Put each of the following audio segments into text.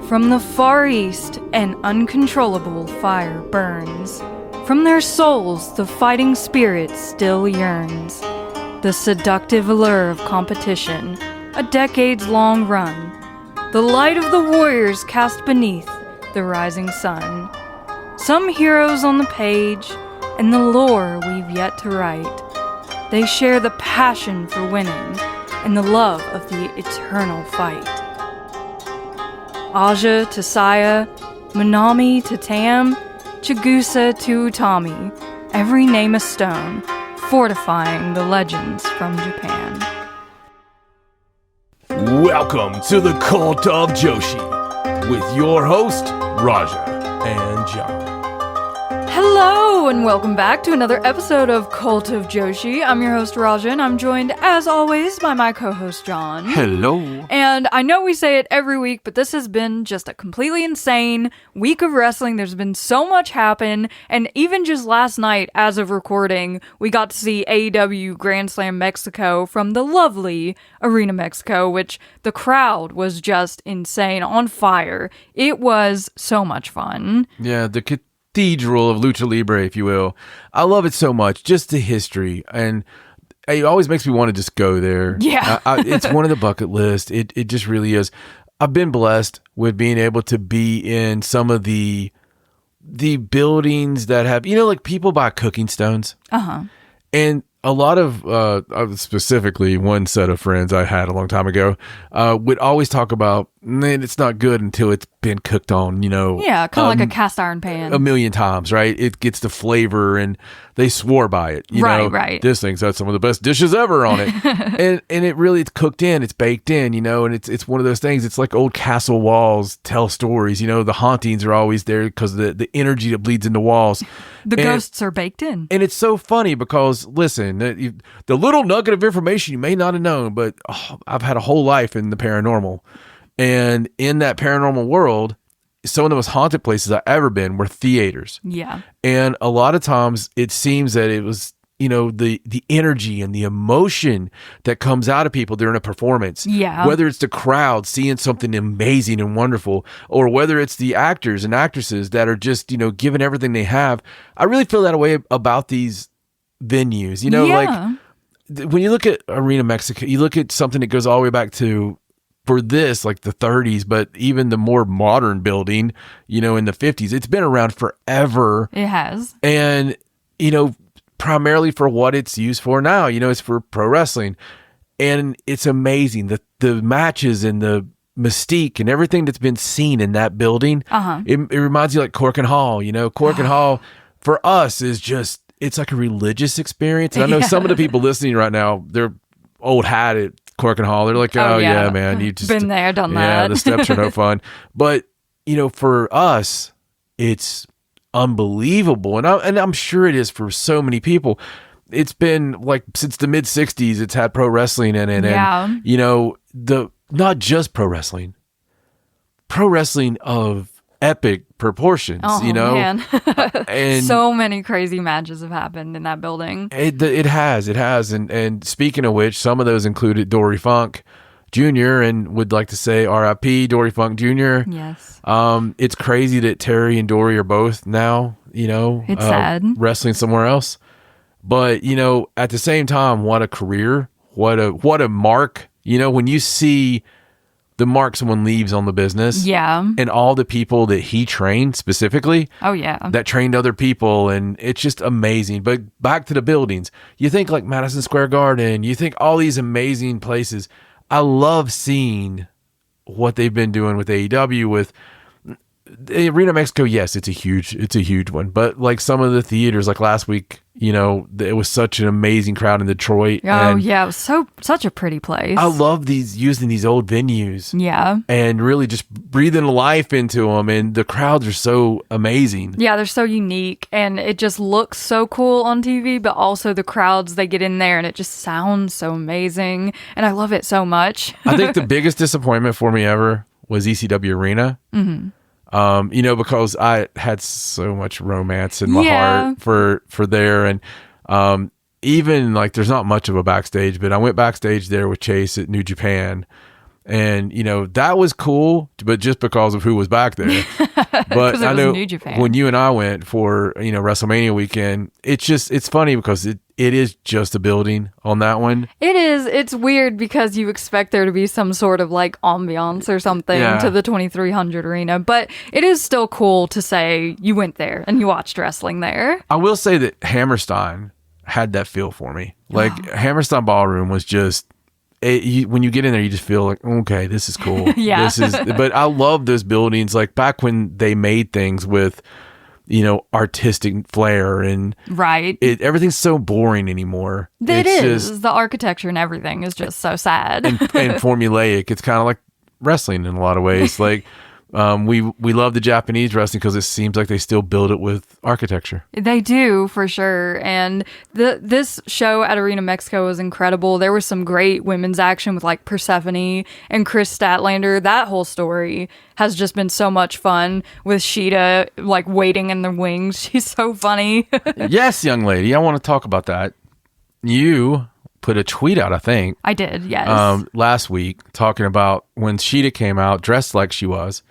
From the Far East, an uncontrollable fire burns. From their souls, the fighting spirit still yearns. The seductive allure of competition, a decades-long run. The light of the warriors cast beneath the rising sun. Some heroes on the page, and the lore we've yet to write. They share the passion for winning, and the love of the eternal fight. Aja to Saya, Minami to Tam, Chigusa to Utami, every name a stone, fortifying the legends from Japan. Welcome to the Cult of Joshi, with your host, Raja and John. Hello, and welcome back to another episode of Cult of Joshi. I'm your host, Raja, and I'm joined, as always, by my co-host, John. Hello. And I know we say it every week, but this has been just a completely insane week of wrestling. There's been so much happen, and even just last night, as of recording, we got to see AEW Grand Slam Mexico from the lovely Arena Mexico, which the crowd was just insane, on fire. It was so much fun. Yeah, the cathedral of Lucha Libre, if you will. I love it so much, just the history, and it always makes me want to just go there. Yeah. It's one of the bucket list. It just really is. I've been blessed with being able to be in some of the buildings that have, like people buy cooking stones. Uh-huh. And a lot of, specifically one set of friends I had a long time ago, would always talk about, man, it's not good until it's been cooked on, Yeah, kind of like a cast iron pan. a million times, right? It gets the flavor, and they swore by it. Right. This thing's got some of the best dishes ever on it. and it really, it's cooked in, it's baked in, and it's one of those things. It's like old castle walls tell stories, the hauntings are always there because of the energy that bleeds into walls. The ghosts are baked in. And it's so funny because, listen, the little nugget of information you may not have known, but I've had a whole life in the paranormal. And in that paranormal world, some of the most haunted places I've ever been were theaters. Yeah. And a lot of times it seems that it was, the energy and the emotion that comes out of people during a performance. Yeah. Whether it's the crowd seeing something amazing and wonderful, or whether it's the actors and actresses that are just, giving everything they have. I really feel that way about these venues. Like when you look at Arena Mexico, you look at something that goes all the way back to, for this, like the 30s, but even the more modern building, in the 50s, it's been around forever. It has. And, primarily for what it's used for now, it's for pro wrestling. And it's amazing that the matches and the mystique and everything that's been seen in that building. Uh-huh. It reminds you like Korakuen Hall, Korakuen Hall for us is just, it's like a religious experience. And I know some of the people listening right now, they're old hat at Korakuen Hall. They're like, oh yeah, man, you just been there, done that. Yeah, the steps are no fun. But for us, it's unbelievable, and I'm sure it is for so many people. It's been like since the mid '60s, it's had pro wrestling in it, and the not just pro wrestling of epic proportions. Man. And so many crazy matches have happened in that building. It has, and speaking of which, some of those included Dory Funk Jr. and would like to say R.I.P. Dory Funk Jr. Yes. It's crazy that Terry and Dory are both now, it's sad, wrestling somewhere else. But at the same time, what a career, what a mark. When you see the mark someone leaves on the business, and all the people that he trained specifically, that trained other people, and it's just amazing. But back to the buildings, you think like Madison Square Garden, you think all these amazing places. I love seeing what they've been doing with AEW, with the Arena Mexico. Yes, it's a huge one. But like some of the theaters, like last week, it was such an amazing crowd in Detroit. Oh yeah, it was such a pretty place. I love using these old venues. Yeah, and really just breathing life into them, and the crowds are so amazing. Yeah, they're so unique, and it just looks so cool on TV. But also the crowds, they get in there, and it just sounds so amazing, and I love it so much. I think the biggest disappointment for me ever was ECW Arena. Mm-hmm. Because I had so much romance in my heart for there. And even like there's not much of a backstage, but I went backstage there with Chase at New Japan. And, that was cool, but just because of who was back there. But I know New Japan. When you and I went for, WrestleMania weekend, it's funny because it is just a building on that one. It is. It's weird because you expect there to be some sort of like ambiance or something to the 2300 arena. But it is still cool to say you went there and you watched wrestling there. I will say that Hammerstein had that feel for me. Like Hammerstein Ballroom was just... when you get in there, you just feel like, okay, this is cool. But I love those buildings. Like back when they made things with, artistic flair and everything's so boring anymore. It is. Just, the architecture and everything is just so sad and formulaic. It's kind of like wrestling in a lot of ways. Like we love the Japanese wrestling because it seems like they still build it with architecture. They do, for sure. And this show at Arena Mexico was incredible. There was some great women's action with like Persephone and Chris Statlander. That whole story has just been so much fun with Sheeta like waiting in the wings. She's so funny. Yes, young lady. I want to talk about that. You put a tweet out, I think. I did, yes. Last week talking about when Sheeta came out dressed like she was.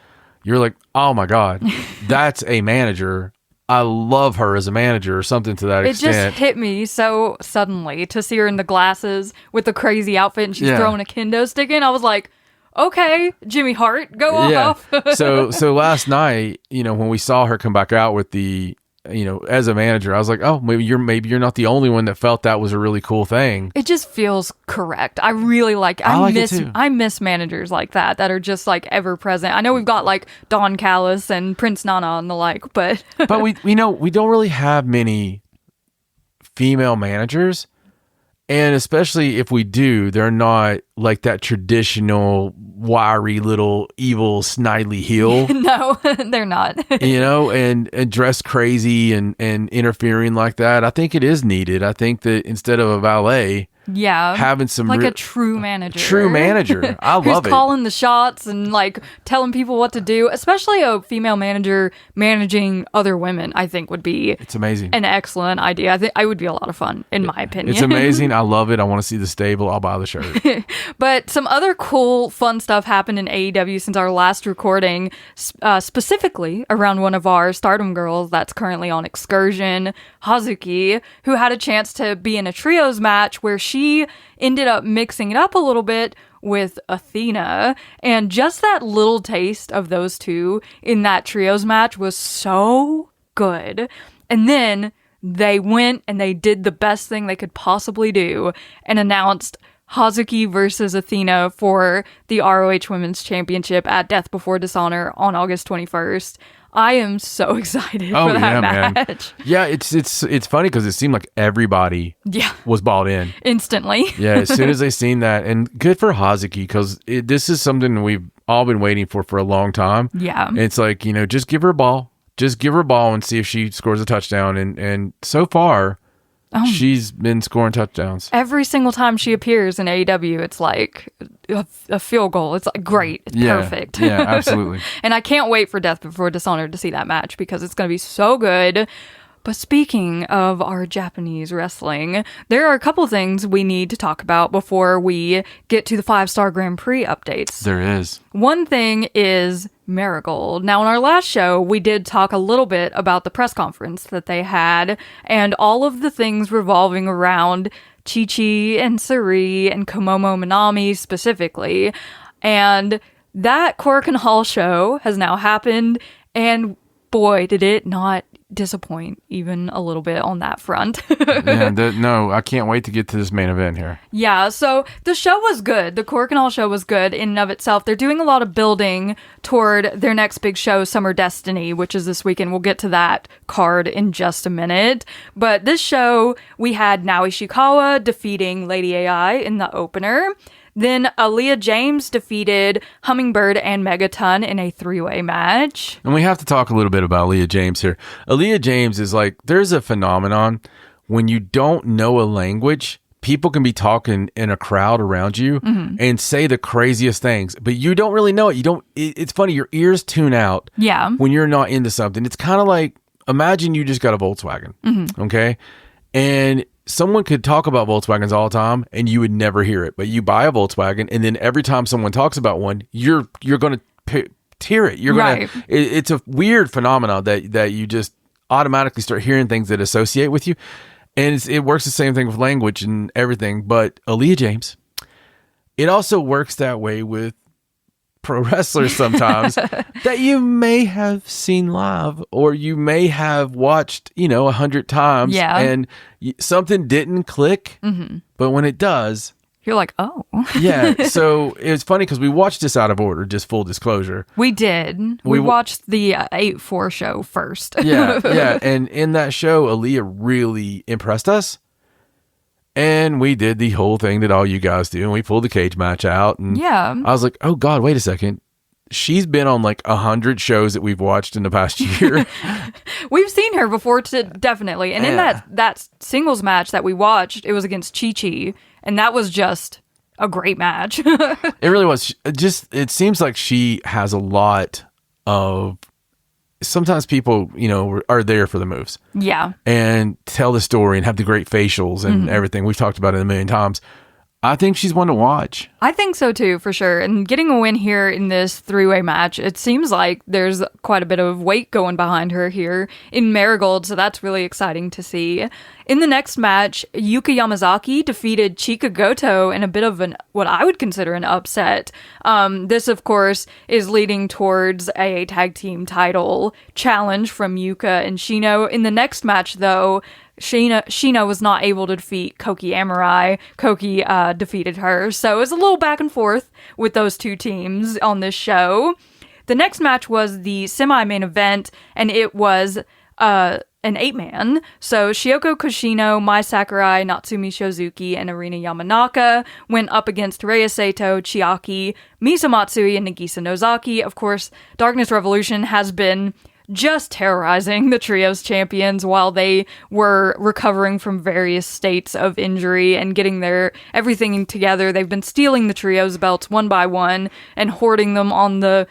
You're like, oh my God, that's a manager. I love her as a manager or something to that extent. It just hit me so suddenly to see her in the glasses with the crazy outfit and she's throwing a kendo stick in. I was like, okay, Jimmy Hart, go off. So last night, when we saw her come back out with the, as a manager, I was like, oh, maybe you're not the only one that felt that was a really cool thing. It just feels correct. I really like I miss managers like that are just like ever present. I know we've got like Don Callis and Prince Nana and the like, but we don't really have many female managers. And especially if we do, they're not like that traditional wiry little evil snidely heel. No, they're not. And dressed crazy and interfering like that. I think it is needed. I think that instead of a valet, having some like a true manager. I love it. Who's calling the shots and like telling people what to do. Especially a female manager managing other women, I think would be it's amazing. An excellent idea. I think it would be a lot of fun, in my opinion. It's amazing. I love it. I want to see the stable. I'll buy the shirt. But some other cool, fun stuff happened in AEW since our last recording, specifically around one of our Stardom girls that's currently on excursion, Hazuki, who had a chance to be in a trios match where she ended up mixing it up a little bit with Athena. And just that little taste of those two in that trios match was so good. And then they went and they did the best thing they could possibly do and announced Hazuki versus Athena for the ROH Women's Championship at Death Before Dishonor on August 21st. I am so excited for that match. Man. Yeah, it's funny because it seemed like everybody was bought in. Instantly. Yeah, as soon as they seen that. And good for Hazuki because this is something we've all been waiting for a long time. Yeah. And it's like, just give her a ball. Just give her a ball and see if she scores a touchdown. And so far, she's been scoring touchdowns. Every single time she appears in AEW, it's like a field goal. It's like great. It's perfect. Yeah, absolutely. And I can't wait for Death Before Dishonor to see that match because it's going to be so good. But speaking of our Japanese wrestling, there are a couple things we need to talk about before we get to the 5-Star Grand Prix updates. There is. One thing is Marigold. Now, in our last show, we did talk a little bit about the press conference that they had and all of the things revolving around Chi-Chi and Sari and Komomo Minami specifically. And that Korakuen Hall show has now happened, and boy, did it not disappoint even a little bit on that front. No, I can't wait to get to this main event here. Yeah, so the show was good. The Korakuen Hall show was good in and of itself. They're doing a lot of building toward their next big show, Summer Destiny, which is this weekend. We'll get to that card in just a minute. But this show, we had Nao Ishikawa defeating Lady AI in the opener. Then Aaliyah James defeated Hummingbird and Megaton in a 3-way match. And we have to talk a little bit about Aaliyah James here. Aaliyah James is like, there's a phenomenon when you don't know a language, people can be talking in a crowd around you and say the craziest things, but you don't really know it. It's funny, your ears tune out when you're not into something. It's kind of like, imagine you just got a Volkswagen, okay? And someone could talk about Volkswagens all the time and you would never hear it, but you buy a Volkswagen and then every time someone talks about one, you're going to hear it. You're going to, it's a weird phenomenon that you just automatically start hearing things that associate with you. And it works the same thing with language and everything. But Aaliyah James, it also works that way with pro wrestlers sometimes that you may have seen live or you may have watched, 100 times. Yeah. And something didn't click. But when it does, you're like, oh. Yeah. So it's funny because we watched this out of order, just full disclosure. We did. We watched the 8-4 show first. Yeah. And in that show, Aaliyah really impressed us. And we did the whole thing that all you guys do. And we pulled the cage match out. And yeah. I was like, oh, God, wait a second. She's been on like 100 shows that we've watched in the past year. We've seen her before, definitely. And in that singles match that we watched, it was against Chi-Chi. And that was just a great match. It really was. It seems like she has a lot of... Sometimes people, are there for the moves. Yeah. And tell the story and have the great facials and everything. We've talked about it a million times. I think she's one to watch. I think so too, for sure. And getting a win here in this 3-way match, it seems like there's quite a bit of weight going behind her here in Marigold, so that's really exciting to see. In the next match, Yuka Yamazaki defeated Chika Goto in a bit of what I would consider an upset. This, of course, is leading towards a tag team title challenge from Yuka and Shino. In the next match, though, Shino was not able to defeat Koki Amurai. Koki defeated her. So it was a little back and forth with those two teams on this show. The next match was the semi-main event, and it was an 8-man. So Shioko Koshino, Mai Sakurai, Natsumi Shozuki, and Arina Yamanaka went up against Rei Sato, Chiaki, Misa Matsui, and Nagisa Nozaki. Of course, Darkness Revolution has been just terrorizing the Trios champions while they were recovering from various states of injury and getting their everything together. They've been stealing the Trios belts one by one and hoarding them on the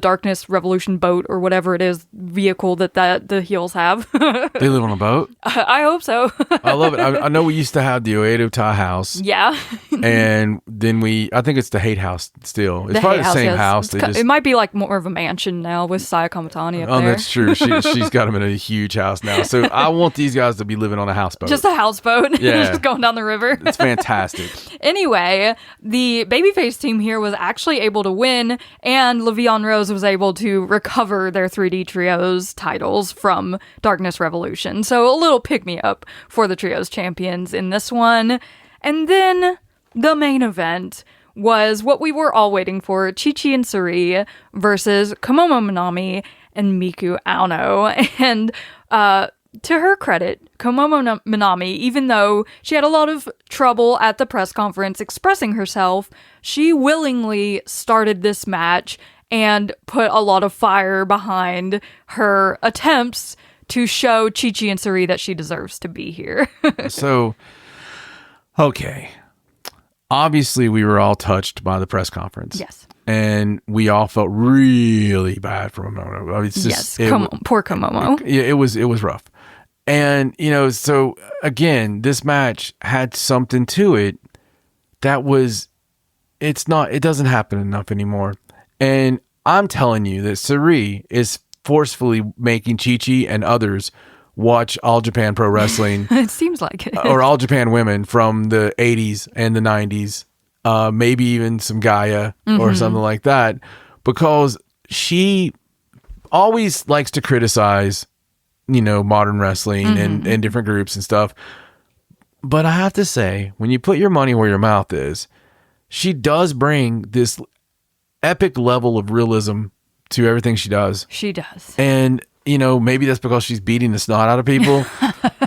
Darkness Revolution boat or whatever it is, vehicle that the heels have. They live on a boat? I hope so. I love it. I know we used to have the Oedo Tai house. Yeah. And then I think it's the Hate House still. It's probably the same house. It might be like more of a mansion now with Saya Kamatani up there. That's true. She's got them in a huge house now. So I want these guys to be living on a houseboat. Just a houseboat. Yeah. Just going down the river. It's fantastic. Anyway, the babyface team here was actually able to win, and Le'Veon Rose was able to recover their 3D Trios titles from Darkness Revolution. So a little pick-me-up for the Trios champions in this one. And then the main event was what we were all waiting for, Chi-Chi and Suri versus Komomo Minami and Miku Aono. And to her credit, Komomo Minami, even though she had a lot of trouble at the press conference expressing herself, she willingly started this match and put a lot of fire behind her attempts to show Chi-Chi and Suri that she deserves to be here. So, okay. Obviously, we were all touched by the press conference. Yes. And we all felt really bad for Komomo. Poor Komomo. It was rough. And, so again, this match had something to it that it doesn't happen enough anymore. And I'm telling you that Suri is forcefully making Chi-Chi and others watch All Japan Pro Wrestling. It seems like it. Or All Japan Women from the 80s and the 90s. Maybe even some Gaia or something like that. Because she always likes to criticize, modern wrestling and different groups and stuff. But I have to say, when you put your money where your mouth is, she does bring this epic level of realism to everything she does. She does. And, maybe that's because she's beating the snot out of people.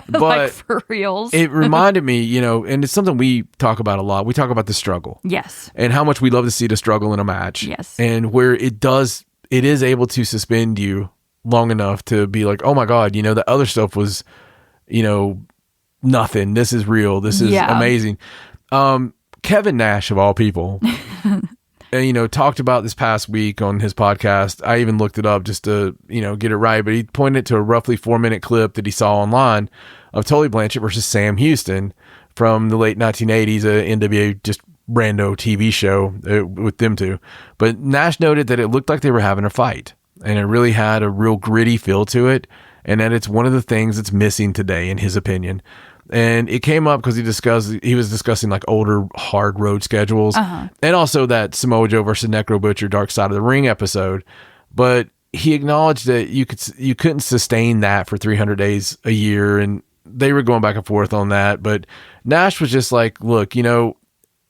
But like for reals. It reminded me, and it's something we talk about a lot. We talk about the struggle. Yes. And how much we love to see the struggle in a match. Yes. And where it is able to suspend you long enough to be like, oh my God, the other stuff was, nothing. This is real. This is amazing. Kevin Nash, of all people, talked about this past week on his podcast. I even looked it up just to, get it right. But he pointed to a roughly 4-minute clip that he saw online of Tully Blanchard versus Sam Houston from the late 1980s, a NWA just rando TV show with them two. But Nash noted that it looked like they were having a fight, and it really had a real gritty feel to it, and that it's one of the things that's missing today, in his opinion. And it came up because he was discussing like older hard road schedules, and also that Samoa Joe versus Necro Butcher Dark Side of the Ring episode. But he acknowledged that you couldn't sustain that for 300 days a year, and they were going back and forth on that. But Nash was just like, look,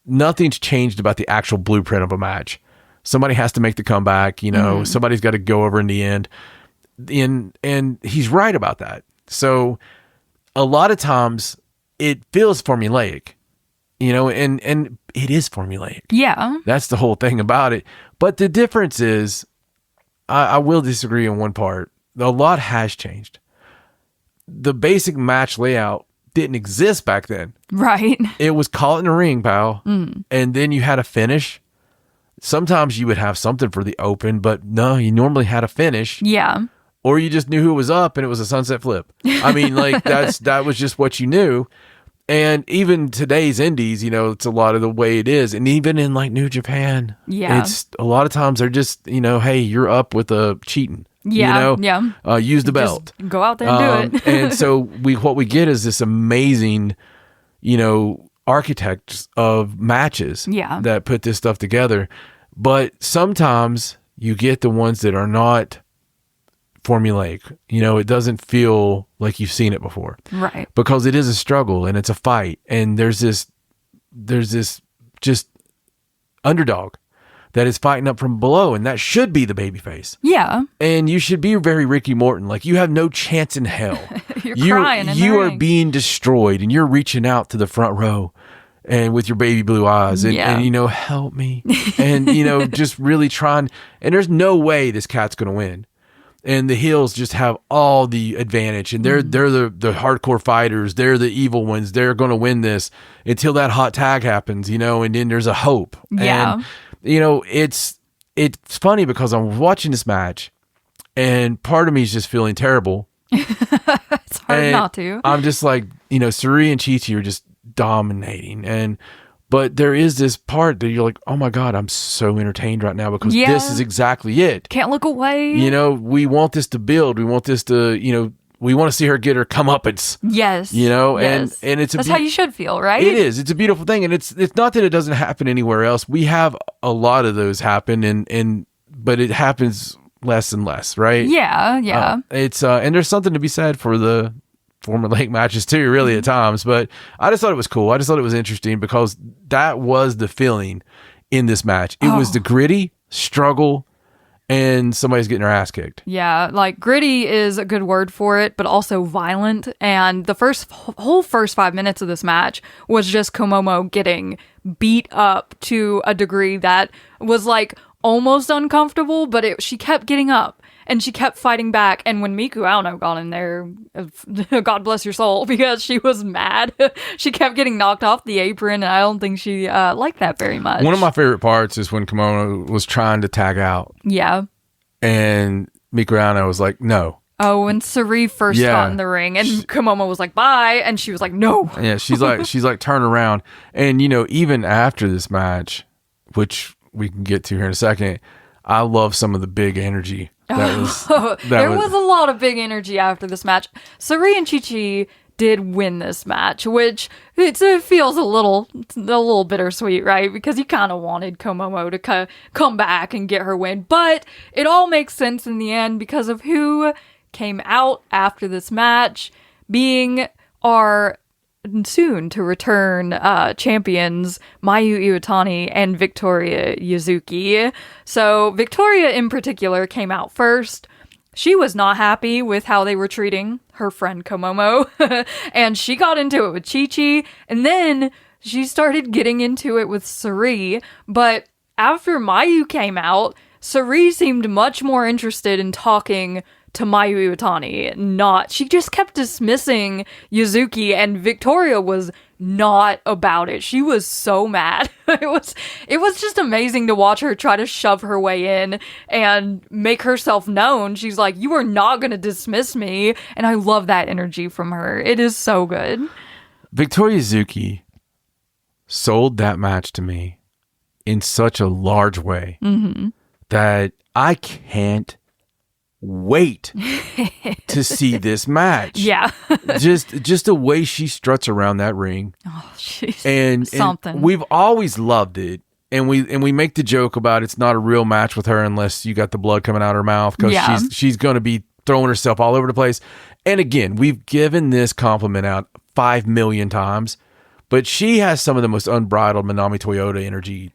nothing's changed about the actual blueprint of a match. Somebody has to make the comeback, somebody's got to go over in the end. And he's right about that. So a lot of times it feels formulaic, and it is formulaic. Yeah. That's the whole thing about it. But the difference is, I will disagree on one part. A lot has changed. The basic match layout didn't exist back then. Right. It was caught in the ring, pal. And then you had a finish. Sometimes you would have something for the open, but no, you normally had a finish. Yeah. Or you just knew who was up and it was a sunset flip. I mean, like that was just what you knew. And even today's indies, it's a lot of the way it is. And even in like New Japan, it's a lot of times they're just, hey, you're up with a cheating. Yeah. Use the belt. Just go out there and do it. And so what we get is this amazing, architects of matches that put this stuff together. But sometimes you get the ones that are not formulaic. It doesn't feel like you've seen it before. Right. Because it is a struggle and it's a fight. And there's this just underdog that is fighting up from below, and that should be the babyface. Yeah. And you should be very Ricky Morton. Like, you have no chance in hell. You're crying in the You are ring. being destroyed, and you're reaching out to the front row and with your baby blue eyes and help me. And, just really trying. And there's no way this cat's going to win. And the heels just have all the advantage, and they're the hardcore fighters. They're the evil ones. They're going to win this until that hot tag happens, and then there's a hope. Yeah. And, it's funny because I'm watching this match, and part of me is just feeling terrible. It's hard not to. I'm just like, Suri and Chi-Chi are just dominating, but there is this part that you're like, oh my God, I'm so entertained right now because this is exactly it. Can't look away. We want this to build. We want this to, we want to see her get her comeuppance. Yes. Yes. And it's that's how you should feel, right? It is. It's a beautiful thing, and it's not that it doesn't happen anywhere else. We have a lot of those happen, but it happens less and less, right? Yeah. It's and there's something to be said for the formulaic matches too, really, at times. But I just thought it was cool. I just thought it was interesting because that was the feeling in this match. It was the gritty struggle, and somebody's getting their ass kicked. Yeah, like gritty is a good word for it, but also violent. And the whole first 5 minutes of this match was just Komomo getting beat up to a degree that was like almost uncomfortable, but she kept getting up. And she kept fighting back. And when Miku Aono got in there, God bless your soul, because she was mad. She kept getting knocked off the apron, and I don't think she liked that very much. One of my favorite parts is when Kimono was trying to tag out. Yeah. And Miku Aono was like, no. Oh, when Sari first got in the ring, and Komomo was like, bye, and she was like, no. Yeah, she's like, turn around. And, even after this match, which we can get to here in a second, I love some of the big energy. There was a lot of big energy after this match. Sari and Chi-Chi did win this match, which it feels a little bittersweet, right? Because you kind of wanted Komomo to come back and get her win. But it all makes sense in the end because of who came out after this match, being our soon to return champions Mayu Iwatani and Victoria Yuzuki. So Victoria in particular came out first. She was not happy with how they were treating her friend Komomo, and she got into it with Chi-Chi, and then she started getting into it with Sari. But after Mayu came out, Sari seemed much more interested in talking to Mayu Iwatani. She just kept dismissing Yuzuki, and Victoria was not about it. She was so mad. It was just amazing to watch her try to shove her way in and make herself known. She's like, you are not going to dismiss me. And I love that energy from her. It is so good. Victoria Yuzuki sold that match to me in such a large way that I can't wait to see this match. Yeah. just the way she struts around that ring. Oh, she's and something. We've always loved it. And we make the joke about it's not a real match with her unless you got the blood coming out of her mouth, because she's going to be throwing herself all over the place. And again, we've given this compliment out 5 million times, but she has some of the most unbridled Manami Toyota energy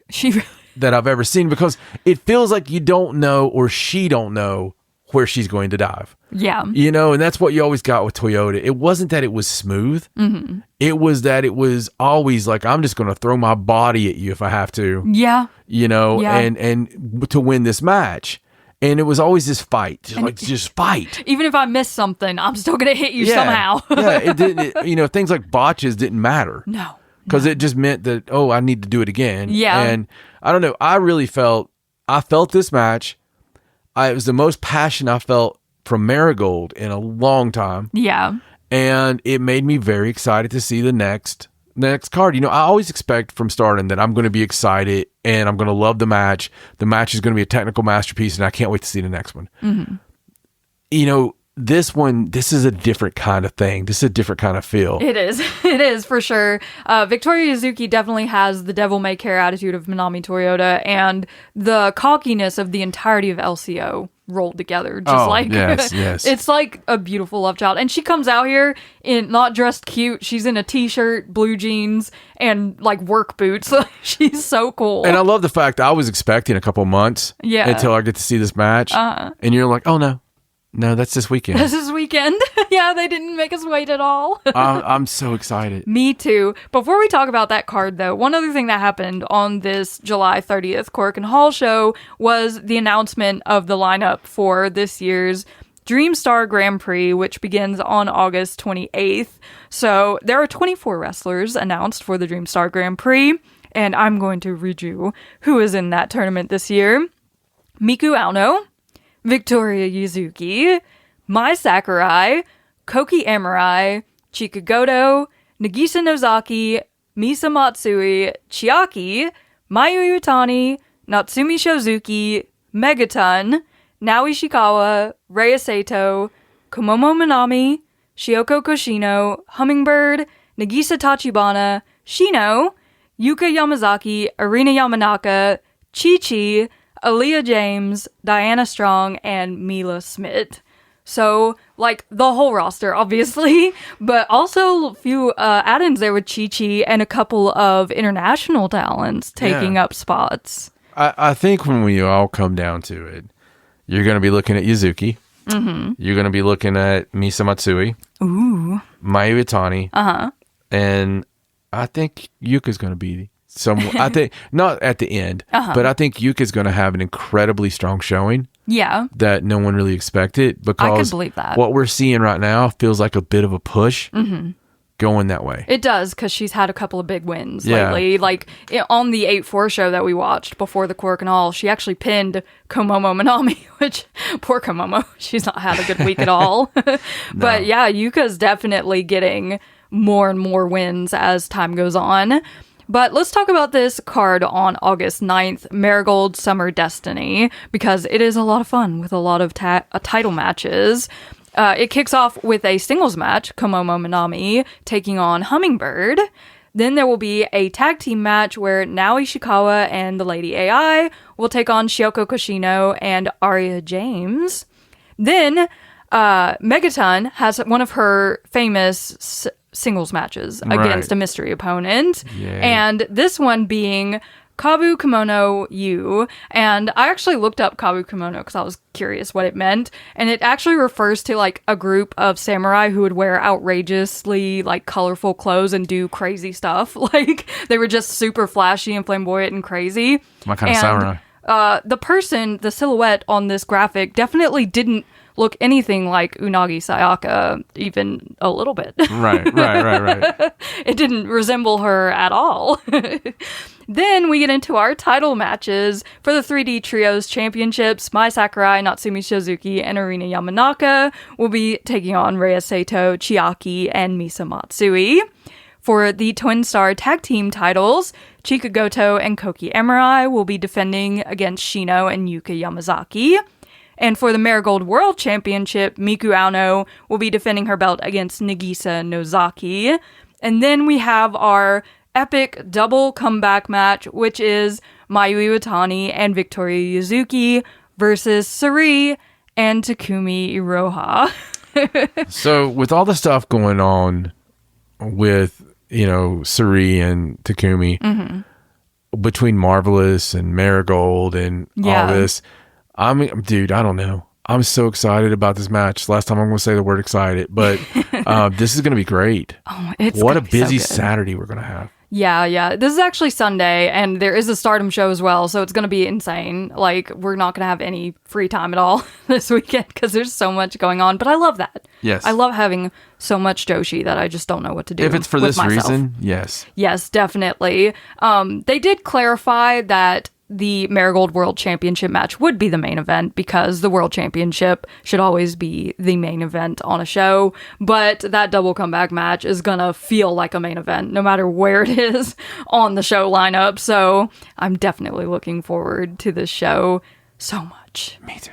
that I've ever seen, because it feels like you don't know, or she don't know, where she's going to dive. Yeah. And that's what you always got with Toyota. It wasn't that it was smooth. It was that it was always like, I'm just going to throw my body at you if I have to. Yeah. And to win this match. And it was always this fight, just fight. Even if I miss something, I'm still going to hit you somehow. It didn't. Things like botches didn't matter. No. Because it just meant that, I need to do it again. Yeah. And I don't know. I felt this match. It was the most passion I felt from Marigold in a long time. Yeah. And it made me very excited to see the next card. I always expect from Stardom that I'm going to be excited and I'm going to love the match. The match is going to be a technical masterpiece, and I can't wait to see the next one. This one, this is a different kind of thing. This is a different kind of feel. It is. It is, for sure. Victoria Yuzuki definitely has the devil may care attitude of Manami Toyota and the cockiness of the entirety of LCO rolled together. Yes. It's like a beautiful love child. And she comes out here in not dressed cute. She's in a t-shirt, blue jeans, and like work boots. She's so cool. And I love the fact that I was expecting a couple months until I get to see this match. And you're like, oh no, that's this weekend. This is weekend. Yeah, they didn't make us wait at all. I'm so excited. Me too. Before we talk about that card, though, one other thing that happened on this July 30th Korakuen Hall show was the announcement of the lineup for this year's Dream Star Grand Prix, which begins on August 28th. So there are 24 wrestlers announced for the Dream Star Grand Prix, and I'm going to read you who is in that tournament this year. Miku Aono, Victoria Yuzuki, Mai Sakurai, Koki Amurai, Chika Goto, Nagisa Nozaki, Misa Matsui, Chiaki, Mayu Iwatani, Natsumi Shozuki, Megaton, Naoi Ishikawa, Rei Sato, Komomo Minami, Shioko Koshino, Hummingbird, Nagisa Tachibana, Shino, Yuka Yamazaki, Arina Yamanaka, Chi-Chi, Aaliyah James, Diana Strong, and Mila Smith. So, the whole roster, obviously, but also a few add-ins there with Chi-Chi and a couple of international talents taking up spots. I think when we all come down to it, you're going to be looking at Yuzuki. You're going to be looking at Misa Matsui. Ooh. Mayu Iwatani. And I think Yuka's going to be I think not at the end, but I think Yuka's going to have an incredibly strong showing. Yeah. That no one really expected, because I can believe that. What we're seeing right now feels like a bit of a push going that way. It does, because she's had a couple of big wins lately. On the 8-4 show that we watched before the Korakuen Hall, she actually pinned Komomo Minami, which, poor Komomo, she's not had a good week at all. But yeah, Yuka's definitely getting more and more wins as time goes on. But let's talk about this card on August 9th, Marigold Summer Destiny, because it is a lot of fun with a lot of title matches. It kicks off with a singles match, Komomo Minami taking on Hummingbird. Then there will be a tag team match where Naoi Ishikawa and the Lady AI will take on Shioko Koshino and Aria James. Then Megaton has one of her famous singles matches against a mystery opponent. Yay. And this one being Kabu Kimono Yu. And I actually looked up Kabu Kimono because I was curious what it meant. And it actually refers to a group of samurai who would wear outrageously colorful clothes and do crazy stuff. They were just super flashy and flamboyant and crazy. My kind of samurai. The silhouette on this graphic definitely didn't look anything like Unagi Sayaka, even a little bit. Right. It didn't resemble her at all. Then we get into our title matches for the 3D Trios Championships. Mai Sakurai, Natsumi Shizuki, and Arina Yamanaka will be taking on Rhea Sato, Chiaki, and Misa Matsui. For the Twin Star Tag Team titles, Chika Goto and Koki Emerai will be defending against Shino and Yuka Yamazaki. And for the Marigold World Championship, Miku Aono will be defending her belt against Nagisa Nozaki. And then we have our epic double comeback match, which is Mayu Iwatani and Victoria Yuzuki versus Sari and Takumi Iroha. So with all the stuff going on with, Sari and Takumi, between Marvelous and Marigold and all this, I don't know. I'm so excited about this match. Last time I'm going to say the word excited, but this is going to be great. Oh, what a busy Saturday we're going to have. Yeah. This is actually Sunday, and there is a Stardom show as well, so it's going to be insane. Like, we're not going to have any free time at all this weekend because there's so much going on, but I love that. Yes. I love having so much Joshi that I just don't know what to do. If it's for this reason, yes. Yes, definitely. They did clarify that the Marigold World Championship match would be the main event because the World Championship should always be the main event on a show, but that double comeback match is gonna feel like a main event no matter where it is on the show lineup, so I'm definitely looking forward to this show so much. Me too.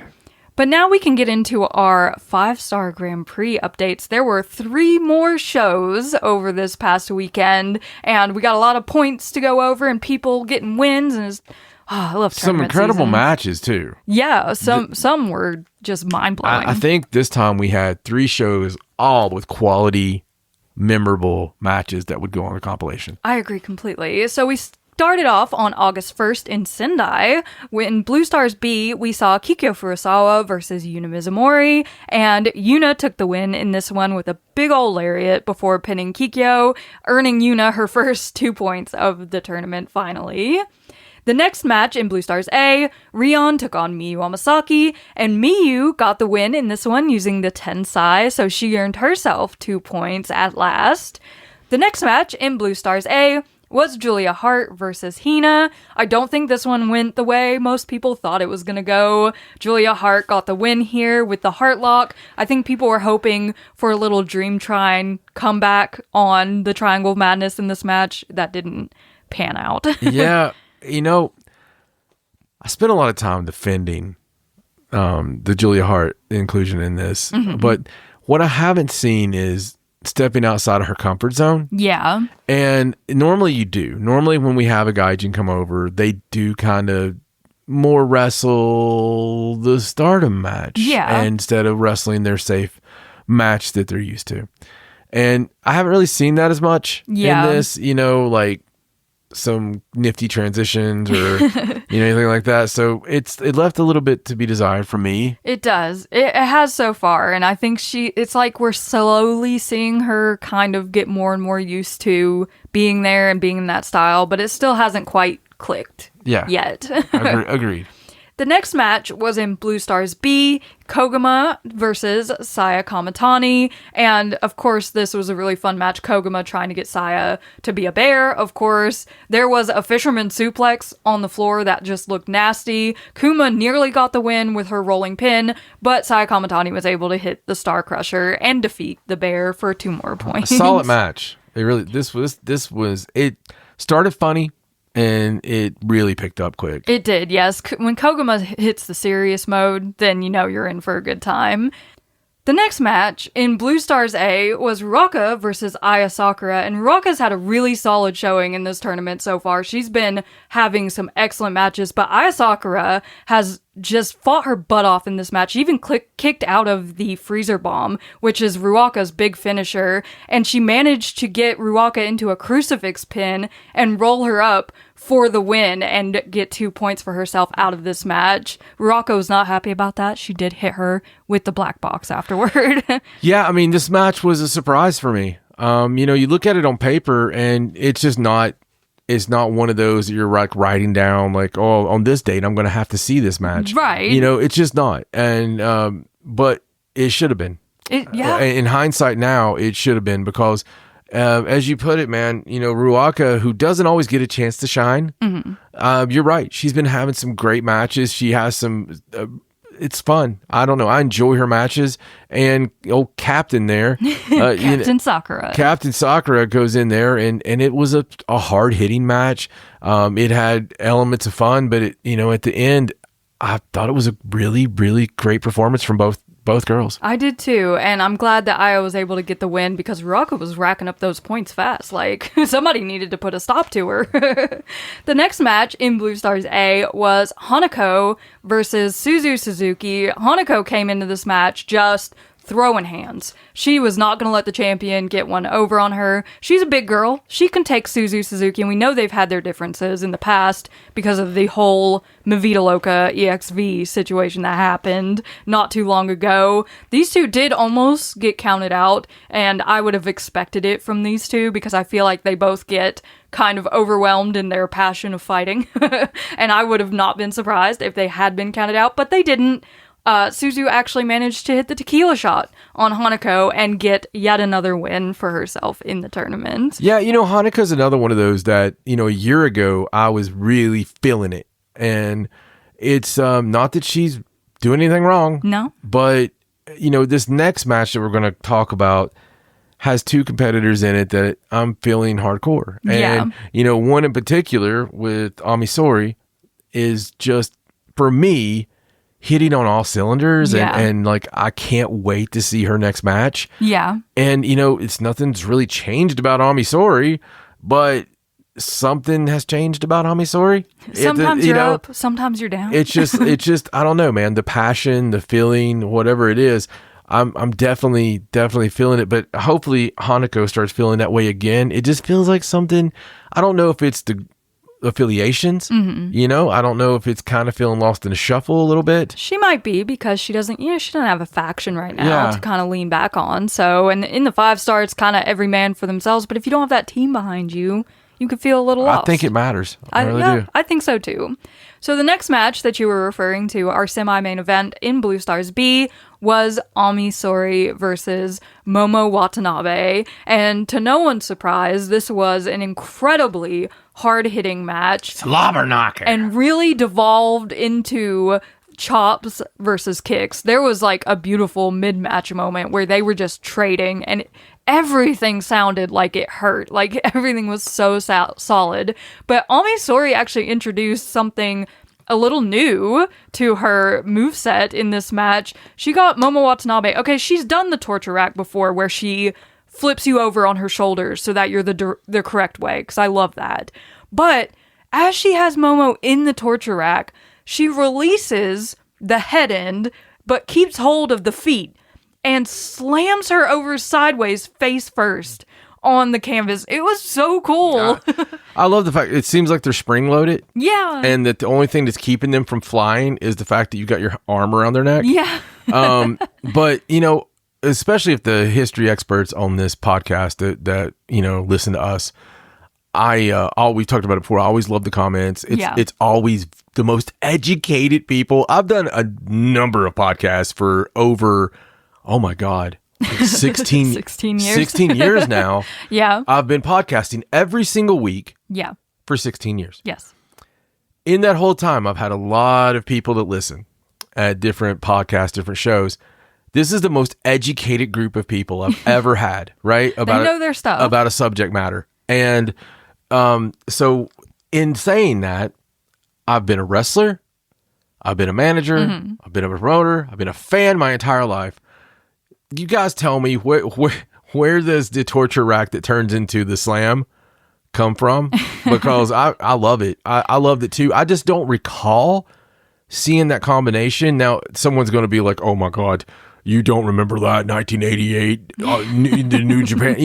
But now we can get into our 5-Star Grand Prix updates. There were 3 more shows over this past weekend, and we got a lot of points to go over and people getting wins, and I love some incredible season. matches too. Yeah, some were just mind-blowing. I think this time we had 3 shows all with quality, memorable matches that would go on the compilation. I agree completely. So we started off on August 1st in Sendai. In Blue Stars B, we saw Kikyo Furusawa versus Yuna Mizumori, and Yuna took the win in this one with a big ol' lariat before pinning Kikyo, earning Yuna her first 2 points of the tournament finally. The next match in Blue Stars A, Rion took on Miyu Amasaki, and Miyu got the win in this one using the Tensai, so she earned herself 2 points at last. The next match in Blue Stars A was Julia Hart versus Hina. I don't think this one went the way most people thought it was going to go. Julia Hart got the win here with the Heart Lock. I think people were hoping for a little Dream Trine comeback on the Triangle of Madness in this match. That didn't pan out. Yeah. I spent a lot of time defending the Julia Hart inclusion in this, but what I haven't seen is stepping outside of her comfort zone. Yeah. And normally you do. Normally when we have a gaijin come over, they do kind of more wrestle the Stardom match. Yeah. Instead of wrestling their safe match that they're used to. And I haven't really seen that as much in this, like some nifty transitions or anything like that. So it left a little bit to be desired for me. It does. It has so far, and I think it's like we're slowly seeing her kind of get more and more used to being there and being in that style, but it still hasn't quite clicked yet. Agreed. The next match was in Blue Stars B, Koguma versus Saya Kamatani, and of course this was a really fun match. Koguma trying to get Saya to be a bear, of course. There was a fisherman suplex on the floor that just looked nasty. Kuma nearly got the win with her rolling pin, but Saya Kamatani was able to hit the Star Crusher and defeat the bear for 2 more points. A solid match. It started funny. And it really picked up quick. It did, yes. When Koguma hits the serious mode, then you know you're in for a good time. The next match in Blue Stars A was Ruaka versus Aya Sakura, and Ruaka's had a really solid showing in this tournament so far. She's been having some excellent matches, but Aya Sakura has just fought her butt off in this match. She even kicked out of the Freezer Bomb, which is Ruaka's big finisher, and she managed to get Ruaka into a crucifix pin and roll her up for the win and get 2 points for herself out of this match. Ruaka was not happy about that. She did hit her with the black box afterward. Yeah, I mean, this match was a surprise for me. You look at it on paper and it's just not, it's not one of those that you're like writing down like, oh, on this date, I'm going to have to see this match. Right. It's just not. And, but it should have been. Yeah. In hindsight now, it should have been because, as you put it, man, Ruaka, who doesn't always get a chance to shine, you're right. She's been having some great matches. She has some... it's fun. I don't know. I enjoy her matches. And old Captain there. Captain Sakura. Captain Sakura goes in there, and it was a hard-hitting match. It had elements of fun, but at the end, I thought it was a really, really great performance from both girls. I did too, and I'm glad that Aya was able to get the win because Ruaka was racking up those points fast. Like, somebody needed to put a stop to her. The next match in Blue Stars A was Hanako versus Suzu Suzuki. Hanako came into this match just throwing hands. She was not going to let the champion get one over on her. She's a big girl. She can take Suzu Suzuki, and we know they've had their differences in the past because of the whole Mavita Loca EXV situation that happened not too long ago. These two did almost get counted out, and I would have expected it from these two because I feel like they both get kind of overwhelmed in their passion of fighting, and I would have not been surprised if they had been counted out, but they didn't. Suzu actually managed to hit the tequila shot on Hanako and get yet another win for herself in the tournament. Yeah, Hanaka's another one of those that, a year ago, I was really feeling it. And it's not that she's doing anything wrong. No. But, this next match that we're going to talk about has two competitors in it that I'm feeling hardcore. And, one in particular with Amisori is just, for me, hitting on all cylinders and like I can't wait to see her next match. Yeah. And it's nothing's really changed about Amisori, but something has changed about Amisori. Sometimes you're up, sometimes you're down. It's just I don't know, man. The passion, the feeling, whatever it is, I'm definitely feeling it, but hopefully Hanako starts feeling that way again. It just feels like something, I don't know if it's the affiliations, I don't know if it's kind of feeling lost in a shuffle a little bit. She might be because she doesn't have a faction right now to kind of lean back on. So, and in the 5-star, it's kind of every man for themselves. But if you don't have that team behind you, you could feel a little lost. I think it matters. I really do. I think so too. So the next match that you were referring to, our semi-main event in Blue Stars B, was Amisori versus Momo Watanabe. And to no one's surprise, this was an incredibly hard-hitting match. Slobber knocker. And really devolved into chops versus kicks. There was like a beautiful mid-match moment where they were just trading and everything sounded like it hurt. Like everything was so solid. But Amisori actually introduced something a little new to her moveset in this match. She got Momo Watanabe. Okay, she's done the torture rack before where she flips you over on her shoulders so that you're the correct way, because I love that. But as she has Momo in the torture rack, she releases the head end, but keeps hold of the feet and slams her over sideways face first on the canvas. It was so cool. I love the fact it seems like they're spring loaded. Yeah. And that the only thing that's keeping them from flying is the fact that you got your arm around their neck. Yeah. But especially if the history experts on this podcast that listen to us, we've talked about it before. I always love the comments. It's always the most educated people. I've done a number of podcasts for over, oh my God, 16 years. 16 years now. Yeah. I've been podcasting every single week. Yeah. For 16 years. Yes. In that whole time, I've had a lot of people that listen at different podcasts, different shows. This is the most educated group of people I've ever had, right? They know their stuff. About a subject matter. And so in saying that, I've been a wrestler, I've been a manager, I've been a promoter, I've been a fan my entire life. You guys tell me where does the torture rack that turns into the slam come from? Because I love it. I loved it too. I just don't recall seeing that combination. Now, someone's going to be like, oh my God, you don't remember that 1988 the New Japan,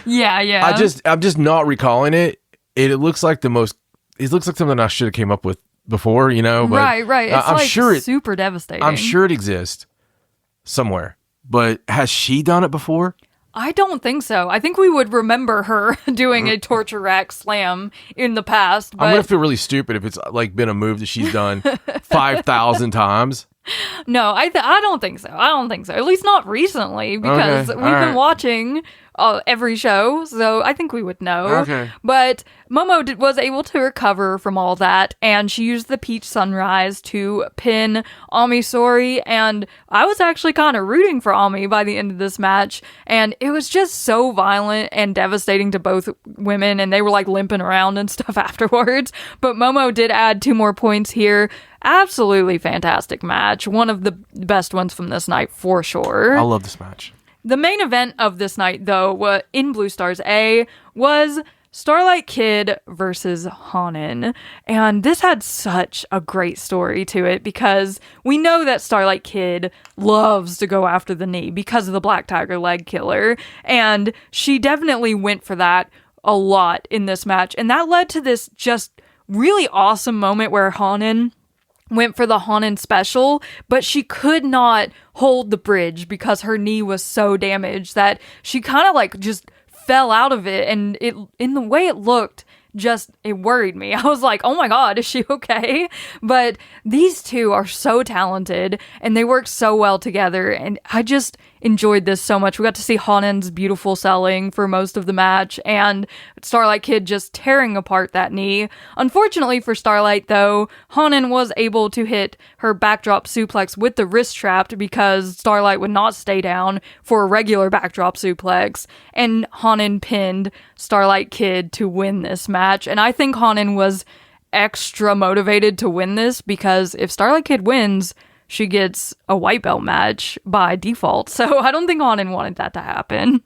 Yeah. I'm just not recalling it. It looks like something I should have came up with before, but right. It's I'm sure super devastating. I'm sure it exists somewhere, but has she done it before? I don't think so. I think we would remember her doing a torture rack slam in the past. But I'm going to feel really stupid if it's like been a move that she's done 5,000 times. No, I don't think so. I don't think so. At least not recently, because we've been watching every show, so I think we would know. Okay. But Momo was able to recover from all that, and she used the Peach Sunrise to pin Ami Sourei, and I was actually kind of rooting for Ami by the end of this match, and it was just so violent and devastating to both women, and they were like limping around and stuff afterwards. But Momo did add 2 more points here. Absolutely fantastic match. One of the best ones from this night, for sure. I love this match. The main event of this night, though, in Blue Stars A, was Starlight Kid versus Hanan. And this had such a great story to it, because we know that Starlight Kid loves to go after the knee because of the Black Tiger leg killer. And she definitely went for that a lot in this match. And that led to this just really awesome moment where Hanan went for the Hanan special, but she could not hold the bridge because her knee was so damaged that she kind of like just fell out of it, and it, in the way it looked, just, it worried me. I was like, oh my god, is she okay? But these two are so talented, and they work so well together, and I just enjoyed this so much. We got to see Hanan's beautiful selling for most of the match, and Starlight Kid just tearing apart that knee. Unfortunately for Starlight, though, Hanan was able to hit her backdrop suplex with the wrist trapped, because Starlight would not stay down for a regular backdrop suplex, and Hanan pinned Starlight Kid to win this match. And I think Hanan was extra motivated to win this, because if Starlight Kid wins, she gets a white belt match by default. So I don't think Hanan wanted that to happen.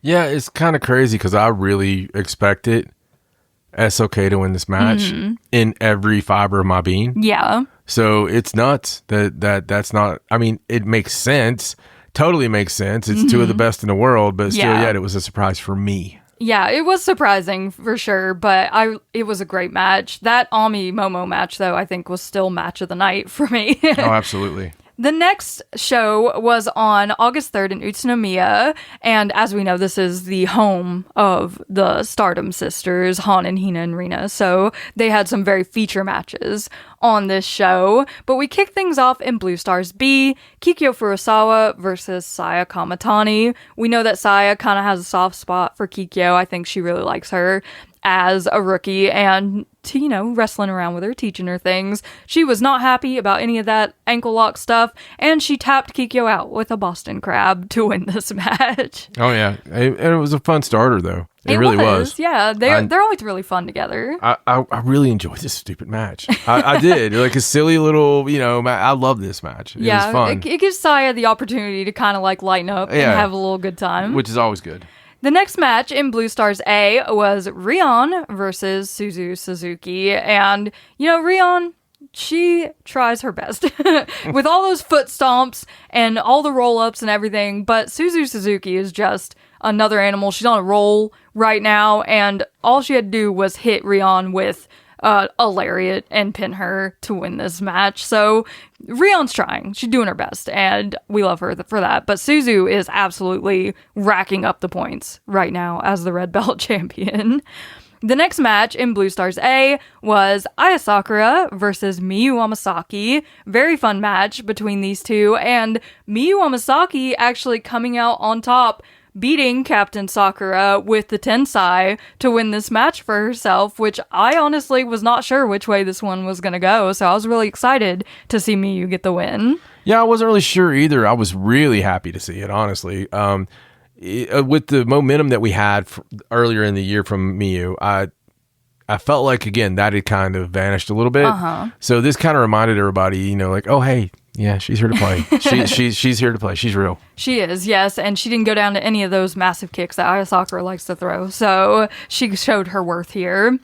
Yeah, it's kind of crazy, because I really expected SOK to win this match in every fiber of my being. Yeah. So it's nuts that's not, I mean, it makes sense. Totally makes sense. It's 2 of the best in the world, but still, yet it was a surprise for me. Yeah, it was surprising for sure, but it was a great match. That Ami Momo match, though, I think was still match of the night for me. Oh, absolutely. The next show was on August 3rd in Utsunomiya, and as we know, this is the home of the Stardom sisters, Hanan, Hina, and Rina, so they had some very feature matches on this show. But we kicked things off in Blue Stars B, Kikyo Furusawa versus Saya Kamatani. We know that Saya kind of has a soft spot for Kikyo. I think she really likes her as a rookie, and to, you know, wrestling around with her, teaching her things. She was not happy about any of that ankle lock stuff, and she tapped Kikyo out with a Boston Crab to win this match. Oh yeah, and it was a fun starter though. It really was. Yeah, they're always really fun together. I really enjoyed this stupid match. I did. Like a silly little, you know, I love this match. It was fun. It gives Saya the opportunity to kind of like lighten up and have a little good time, which is always good. The next match in Blue Stars A was Rion versus Suzu Suzuki. And, you know, Rion, she tries her best with all those foot stomps and all the roll-ups and everything. But Suzu Suzuki is just another animal. She's on a roll right now. And all she had to do was hit Rion with a lariat and pin her to win this match. So Rion's trying. She's doing her best, and we love her for that. But Suzu is absolutely racking up the points right now as the red belt champion. The next match in Blue Stars A was Aya Sakura versus Miyu Amasaki. Very fun match between these two, and Miyu Amasaki actually coming out on top, beating Captain Sakura with the Tensai to win this match for herself, which I honestly was not sure which way this one was going to go, so I was really excited to see Miyu get the win. Yeah, I wasn't really sure either. I was really happy to see it, honestly. With the momentum that we had earlier in the year from Miyu, I felt like, again, that had kind of vanished a little bit. So this kind of reminded everybody, you know, like, oh, hey, yeah, she's here to play. She's here to play. She's real. She is, yes. And she didn't go down to any of those massive kicks that Aya Sakura likes to throw. So she showed her worth here.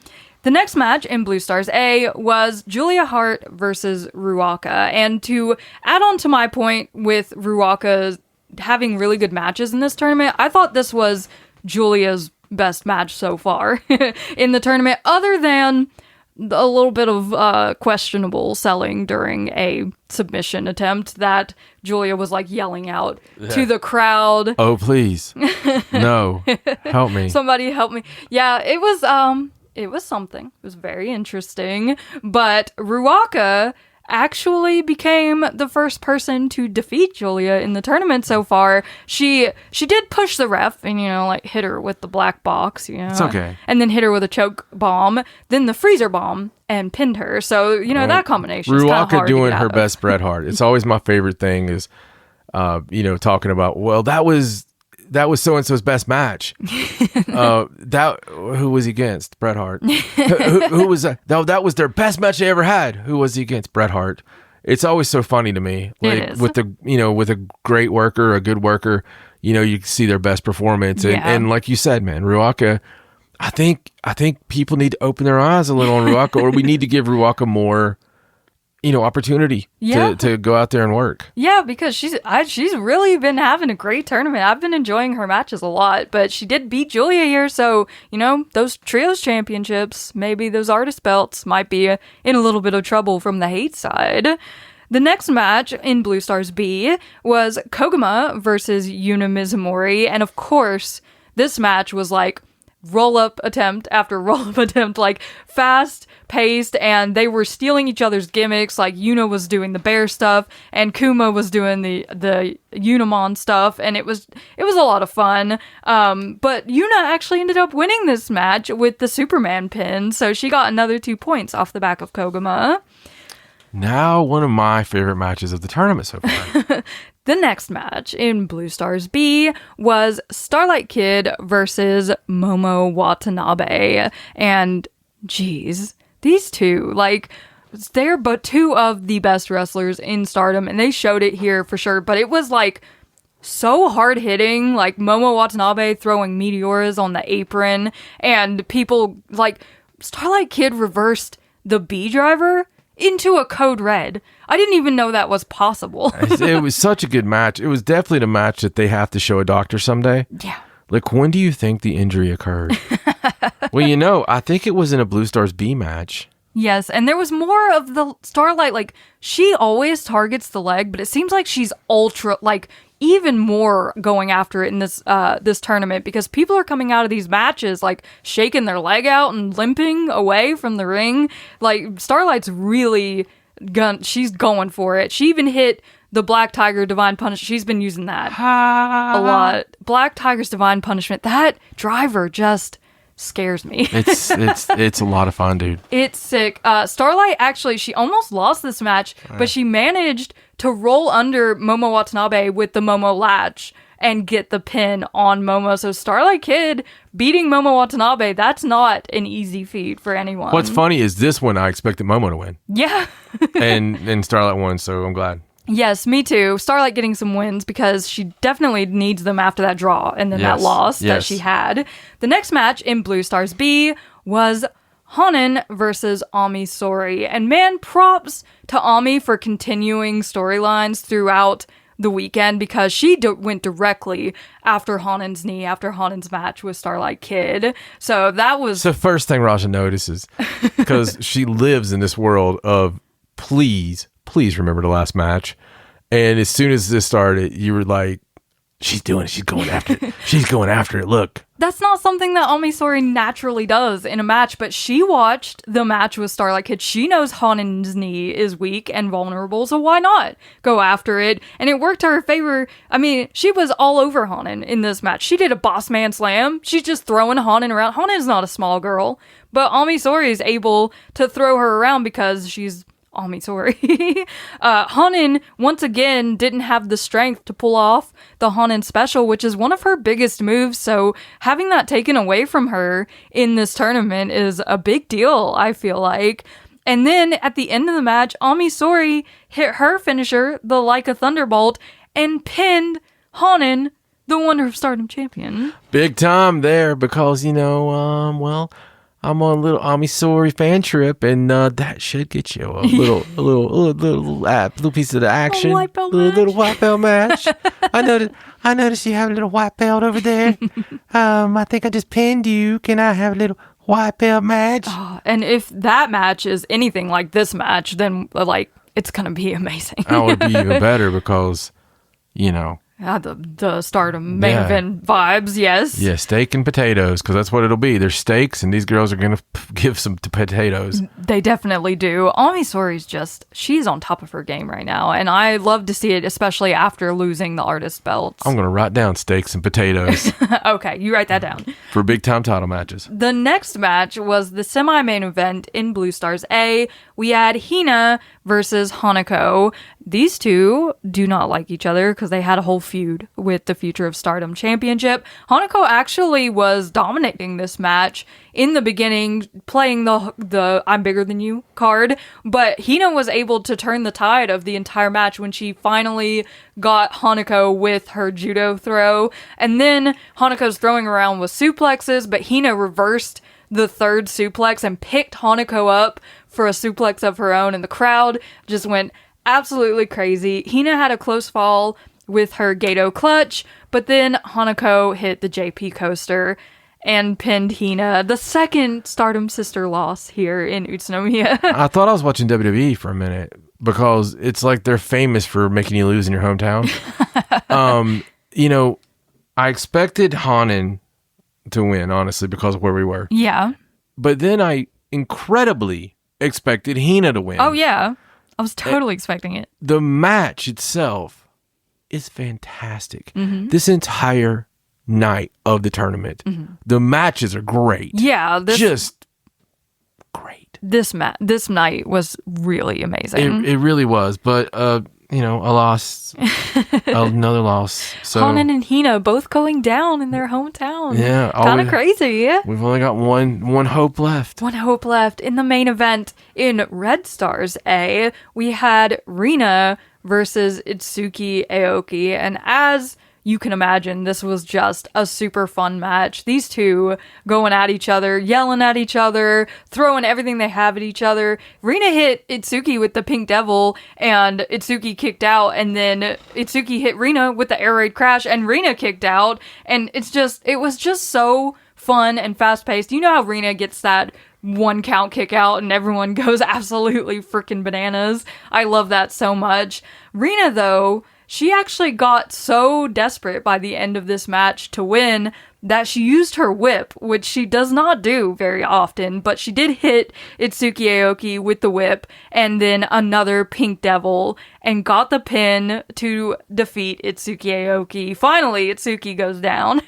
The next match in Blue Stars A was Julia Hart versus Ruaka. And to add on to my point with Ruaka having really good matches in this tournament, I thought this was Julia's best match so far in the tournament, other than a little bit of questionable selling during a submission attempt that Julia was like yelling out to the crowd. Oh, please. No. Help me. Somebody help me. Yeah, it was something. It was very interesting. But Ruaka actually became the first person to defeat Julia in the tournament so far. She did push the ref and, like hit her with the black box, It's okay. And then hit her with a choke bomb, then the freezer bomb, and pinned her. So, that combination is kind of hard doing to get her out of. best Bret Hart. It's always my favorite thing is, talking about, well, that was so-and-so's best match. Who was he against? Bret Hart. who was that? No, that was their best match they ever had. Who was he against? Bret Hart. It's always so funny to me. Like, it is. with a great worker, a good worker, you can see their best performance. And like you said, man, Ruaka, I think people need to open their eyes a little on Ruaka, or we need to give Ruaka more opportunity to go out there and work. Yeah, because she's really been having a great tournament. I've been enjoying her matches a lot, but she did beat Julia here, so, those trios championships, maybe those artist belts might be in a little bit of trouble from the hate side. The next match in Blue Stars B was Koguma versus Yuna Mizumori, and of course, this match was like roll-up attempt after roll-up attempt, like fast-paced, and they were stealing each other's gimmicks. Like, Yuna was doing the bear stuff, and Kuma was doing the Unimon stuff, and it was a lot of fun. But Yuna actually ended up winning this match with the Superman pin, so she got another 2 points off the back of Koguma. Now, one of my favorite matches of the tournament so far. The next match in Blue Stars B was Starlight Kid versus Momo Watanabe. And, geez, these two, they're but two of the best wrestlers in Stardom, and they showed it here for sure. But it was, so hard-hitting, like Momo Watanabe throwing meteoras on the apron, and people, Starlight Kid reversed the B driver into a code red. I didn't even know that was possible. It was such a good match. It was definitely the match that they have to show a doctor someday. Yeah. When do you think the injury occurred? Well, I think it was in a Blue Stars B match. Yes, and there was more of the Starlight, she always targets the leg, but it seems like she's ultra, even more going after it in this tournament, because people are coming out of these matches shaking their leg out and limping away from the ring. Starlight's really she's going for it. She even hit the Black Tiger Divine Punishment. She's been using that a lot. Black Tiger's Divine Punishment. That driver just scares me. It's a lot of fun, dude. It's sick. Starlight actually, she almost lost this match, but she managed to roll under Momo Watanabe with the Momo latch and get the pin on Momo. So Starlight Kid beating Momo Watanabe, that's not an easy feat for anyone. What's funny is this one I expected Momo to win. Yeah. and Starlight won, so I'm glad. Yes, me too. Starlight getting some wins because she definitely needs them after that draw and then that loss that she had. The next match in Blue Stars B was Hanan versus Ami Sourei. And man, props to Ami for continuing storylines throughout the weekend, because she went directly after Hanan's knee, after Hanan's match with Starlight Kid. So that was... It's the first thing Raja notices, because she lives in this world of please remember the last match. And as soon as this started, you were like, she's doing it. She's going after it. She's going after it. Look. That's not something that Ami Sourei naturally does in a match, but she watched the match with Starlight Kid. She knows Hanan's knee is weak and vulnerable, so why not go after it? And it worked to her favor. I mean, she was all over Hanan in this match. She did a boss man slam. She's just throwing Hanan around. Hanan is not a small girl, but Ami Sourei is able to throw her around because she's Ami Sourei. Hanan, once again, didn't have the strength to pull off the Hanan special, which is one of her biggest moves, so having that taken away from her in this tournament is a big deal, I feel like. And then, at the end of the match, Ami Sourei hit her finisher, the Like a Thunderbolt, and pinned Hanan, the Wonder of Stardom champion. Big time there, because, I'm on a little Ami Sourei fan trip, and that should get you a little piece of the action, little white belt match. I noticed you have a little white belt over there. I think I just pinned you. Can I have a little white belt match? And if that match is anything like this match, then it's gonna be amazing. That would be even better because, The Stardom main event vibes, yes. Yeah, steak and potatoes, because that's what it'll be. There's steaks, and these girls are going to give some potatoes. They definitely do. Ami Souri's she's on top of her game right now, and I love to see it, especially after losing the artist belts. I'm going to write down steaks and potatoes. Okay, you write that down. For big-time title matches. The next match was the semi-main event in Blue Stars A. We had Hina versus Hanako. These two do not like each other because they had a whole feud with the Future of Stardom Championship. Hanako actually was dominating this match in the beginning, playing the I'm bigger than you card, but Hina was able to turn the tide of the entire match when she finally got Hanako with her judo throw. And then Hanako's throwing around with suplexes, but Hina reversed the third suplex and picked Hanako up for a suplex of her own, and the crowd just went absolutely crazy. Hina had a close fall with her Gato clutch, but then Hanako hit the JP coaster and pinned Hina. The second Stardom sister loss here in Utsunomiya. I thought I was watching WWE for a minute because it's like they're famous for making you lose in your hometown. I expected Hanan to win, honestly, because of where we were. Yeah. But then I incredibly expected Hina to win. Oh, yeah. I was totally expecting it. The match itself is fantastic. Mm-hmm. This entire night of the tournament, the matches are great. Yeah. Just great. This night was really amazing. It really was. But, a loss, another loss. So Hanan and Hina both going down in their hometown. Yeah. Kind of crazy. We've only got one hope left. One hope left. In the main event in Red Stars A, we had Rina versus Itsuki Aoki. And as you can imagine, this was just a super fun match. These two going at each other, yelling at each other, throwing everything they have at each other. Rina hit Itsuki with the Pink Devil, and Itsuki kicked out, and then Itsuki hit Rina with the air raid crash, and Rina kicked out, and it was just so fun and fast-paced. You know how Rina gets that one count kick out and everyone goes absolutely freaking bananas. I love that so much. Rina, though, she actually got so desperate by the end of this match to win that she used her whip, which she does not do very often, but she did hit Itsuki Aoki with the whip and then another Pink Devil and got the pin to defeat Itsuki Aoki. Finally, Itsuki goes down.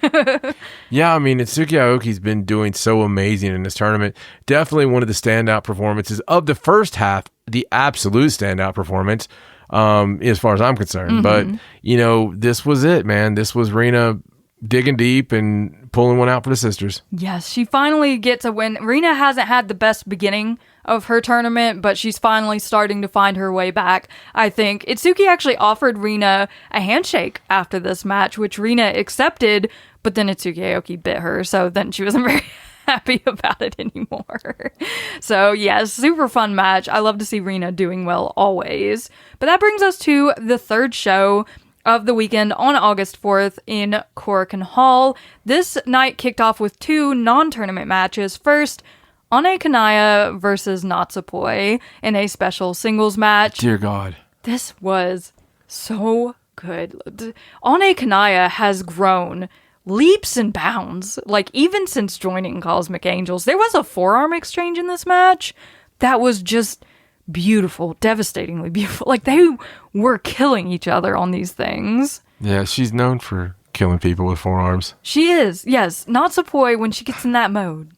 Yeah, I mean, Itsuki Aoki's been doing so amazing in this tournament. Definitely one of the standout performances of the first half, the absolute standout performance. As far as I'm concerned. But, this was it, man. This was Rina digging deep and pulling one out for the sisters. Yes, she finally gets a win. Rina hasn't had the best beginning of her tournament, but she's finally starting to find her way back, I think. Itsuki actually offered Rina a handshake after this match, which Rina accepted, but then Itsuki Aoki bit her, so then she wasn't very happy about it anymore. So yes, super fun match. I love to see Rina doing well always. But that brings us to the third show of the weekend on August 4th in Korakuen Hall. This night kicked off with two non-tournament matches. First, Ane Kanaya versus Natsupoi in a special singles match. Dear God. This was so good. Ane Kanaya has grown leaps and bounds, like even since joining Cosmic Angels. There was a forearm exchange in this match that was just beautiful, devastatingly beautiful. Like they were killing each other on these things. Yeah, she's known for killing people with forearms. She is, yes. Natsupoi, when she gets in that mode,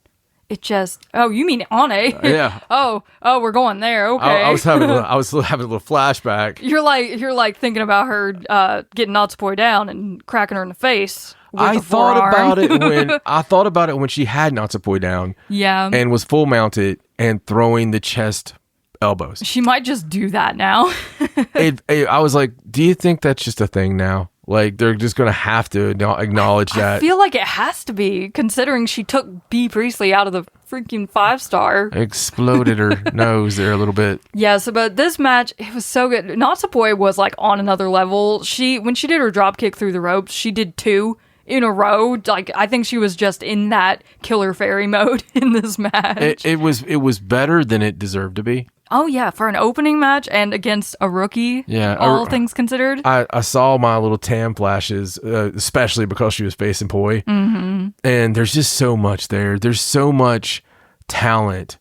it just... Oh, you mean Ane? Yeah. oh, we're going there. Okay. I was having a little flashback. You're like thinking about her getting Natsupoi down and cracking her in the face. I thought about it when she had Natsupoi down. Yeah. And was full mounted and throwing the chest elbows. She might just do that now. I was like, do you think that's just a thing now? Like, they're just going to have to acknowledge that. I feel like it has to be, considering she took B. Priestley out of the freaking 5-star. Exploded her nose there a little bit. Yes, but this match, it was so good. Natsupoi was like on another level. When she did her drop kick through the ropes, she did 2 in a row. Like, I think she was just in that killer fairy mode in this match. It was better than it deserved to be. Oh, yeah, for an opening match and against a rookie, all things considered. I saw my little Tam flashes, especially because she was facing Poi. Mm-hmm. And there's just so much there. There's so much talent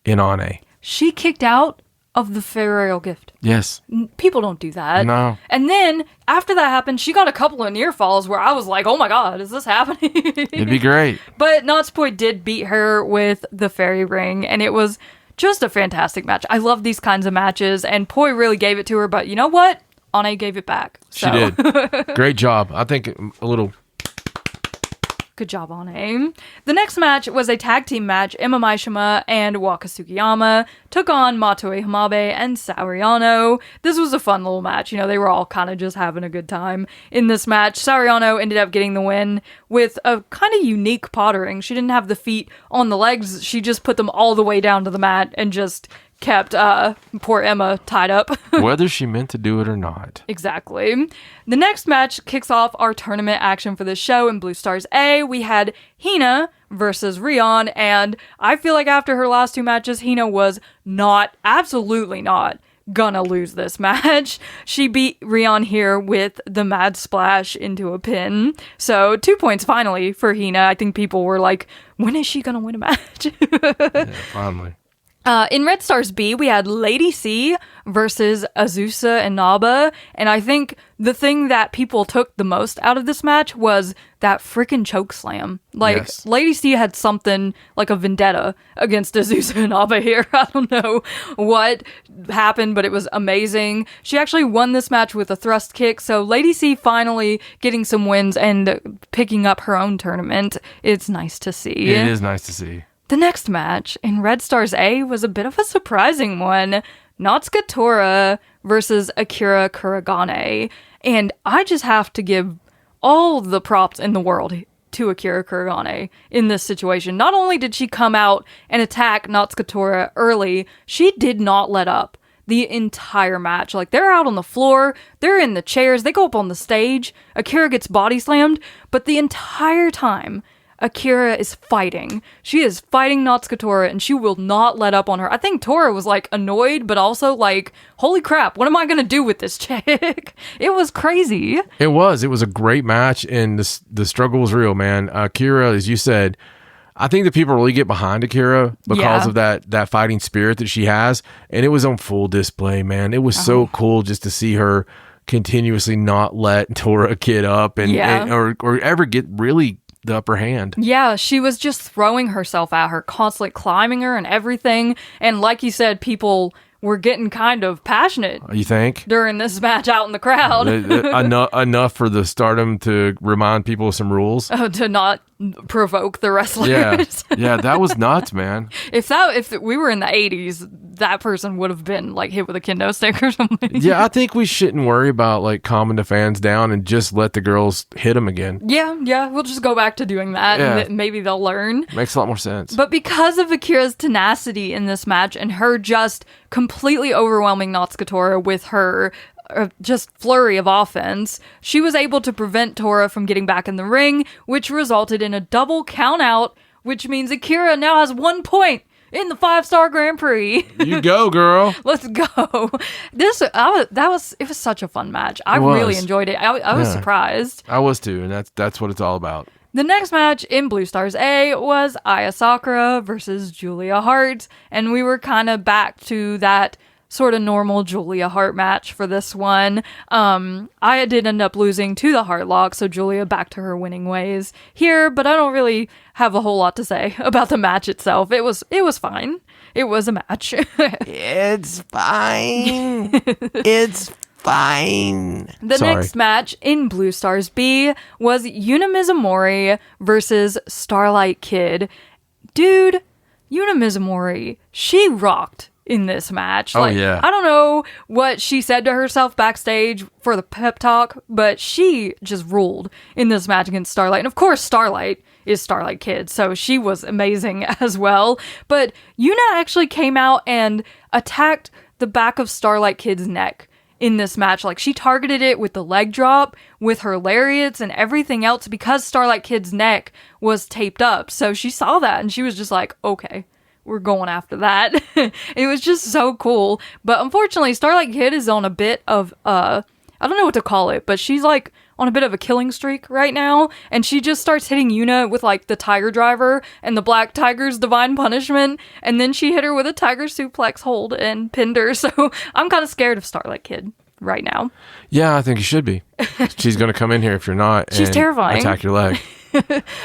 in Ane. She kicked out of the Ferrarial gift. Yes. People don't do that. No. And then, after that happened, she got a couple of near falls where I was like, oh my god, is this happening? It'd be great. But Natsupoi did beat her with the fairy ring, and it was just a fantastic match. I love these kinds of matches, and Poi really gave it to her, but you know what? Ane gave it back. So. She did. Great job. I think a little... Good job, Ane. The next match was a tag team match. Emma Maishima and Waka Tsukiyama took on Matoe Hamabe and Saoriano. This was a fun little match. You know, they were all kind of just having a good time in this match. Saoriano ended up getting the win with a kind of unique pottering. She didn't have the feet on the legs. She just put them all the way down to the mat and just kept poor Emma tied up. Whether she meant to do it or not. Exactly. The next match kicks off our tournament action for this show. In Blue Stars A, we had Hina versus Rion, and I feel like after her last two matches, Hina was absolutely not gonna lose this match. She beat Rion here with the Mad Splash into a pin. So 2 points finally for Hina. I think people were like, when is she gonna win a match? Yeah, finally. In Red Stars B, we had Lady C versus Azusa and Naba, and I think the thing that people took the most out of this match was that freaking choke slam. Like, yes. Lady C had something like a vendetta against Azusa and Naba here. I don't know what happened, but it was amazing. She actually won this match with a thrust kick, so Lady C finally getting some wins and picking up her own tournament. It's nice to see. It is nice to see. The next match in Red Stars A was a bit of a surprising one. Natsuka Tora versus Akira Kuragane. And I just have to give all the props in the world to Akira Kuragane in this situation. Not only did she come out and attack Natsuka Tora early, she did not let up the entire match. Like, they're out on the floor, they're in the chairs, they go up on the stage, Akira gets body slammed, but the entire time Akira is fighting. She is fighting Natsuka Tora, and she will not let up on her. I think Tora was, like, annoyed, but also, like, holy crap, what am I gonna do with this chick? It was crazy. It was a great match, and the struggle was real, man. Akira, as you said, I think that people really get behind Akira because of that fighting spirit that she has, and it was on full display, man. It was so cool just to see her continuously not let Tora get up or ever get really the upper hand. Yeah, she was just throwing herself at her, constantly climbing her and everything. And like you said, people were getting kind of passionate. You think? During this match out in the crowd. enough for the Stardom to remind people of some rules. To not provoke the wrestlers. Yeah, that was nuts, man. If we were in the 80s, that person would have been like hit with a kendo stick or something. Yeah, I think we shouldn't worry about like calming the fans down and just let the girls hit them again. Yeah, we'll just go back to doing that and maybe they'll learn. Makes a lot more sense. But because of Akira's tenacity in this match and her just completely overwhelming Natsuka Tora with her just flurry of offense, she was able to prevent Tora from getting back in the ring, which resulted in a double count out, which means Akira now has 1 point in the 5-Star Grand Prix. You go, girl. Let's go. It was such a fun match. I really enjoyed it. I was surprised. I was too, and that's what it's all about. The next match in Blue Stars A was Aya Sakura versus Julia Hart, and we were kind of back to that sort of normal Julia Hart match for this one. Aya did end up losing to the Hart Lock, so Julia back to her winning ways here, but I don't really have a whole lot to say about the match itself. It was fine. It was a match. It's fine. It's fine. The next match in Blue Stars B was Yuna Mizumori versus Starlight Kid. Dude, Yuna Mizumori, she rocked in this match. I don't know what she said to herself backstage for the pep talk, but she just ruled in this match against Starlight. And of course, Starlight is Starlight Kid, so she was amazing as well. But Yuna actually came out and attacked the back of Starlight Kid's neck in this match. Like, she targeted it with the leg drop, with her lariats and everything else, because Starlight Kid's neck was taped up. So she saw that and she was just like, okay, we're going after that. It was just so cool. But unfortunately, Starlight Kid is on a bit of, I don't know what to call it, but she's like on a bit of a killing streak right now. And she just starts hitting Yuna with like the Tiger Driver and the Black Tiger's Divine Punishment. And then she hit her with a Tiger Suplex hold and pinned her. So I'm kind of scared of Starlight Kid right now. Yeah, I think you should be. She's going to come in here if you're not. She's terrifying. Attack your leg.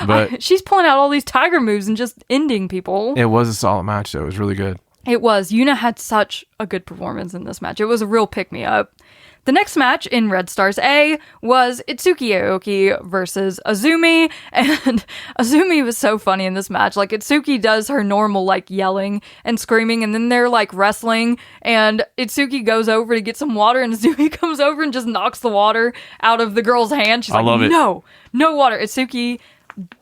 But she's pulling out all these tiger moves and just ending people. It was a solid match, though. It was really good. It was. Yuna had such a good performance in this match. It was a real pick-me-up. The next match in Red Stars A was Itsuki Aoki versus Azumi, and Azumi was so funny in this match. Like, Itsuki does her normal, like, yelling and screaming, and then they're, like, wrestling, and Itsuki goes over to get some water, and Azumi comes over and just knocks the water out of the girl's hand. She's like, no water. Itsuki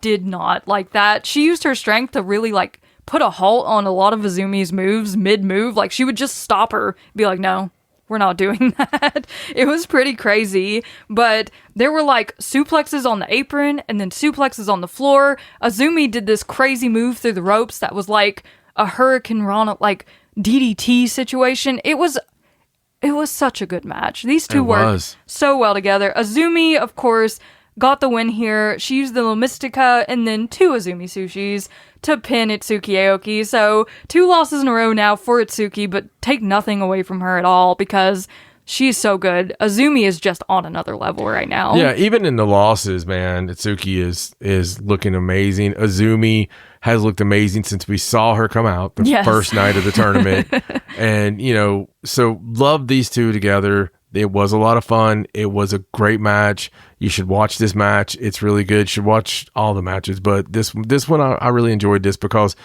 did not like that. She used her strength to really, like, put a halt on a lot of Azumi's moves mid-move. Like, she would just stop her, be like, no. We're not doing that. It was pretty crazy, but there were like suplexes on the apron and then suplexes on the floor. Azumi did this crazy move through the ropes that was like a Hurricane Rana, like DDT situation. It was such a good match. These two worked so well together. Azumi, of course, got the win here. She used the La Mystica and then 2 Azumi Sushis to pin Itsuki Aoki. So 2 losses in a row now for Itsuki, but take nothing away from her at all because she's so good. Azumi is just on another level right now. Yeah, even in the losses, man, Itsuki is looking amazing. Azumi has looked amazing since we saw her come out the first night of the tournament. And, you know, so love these two together. It was a lot of fun. It was a great match. You should watch this match. It's really good. You should watch all the matches. But this one, I really enjoyed this because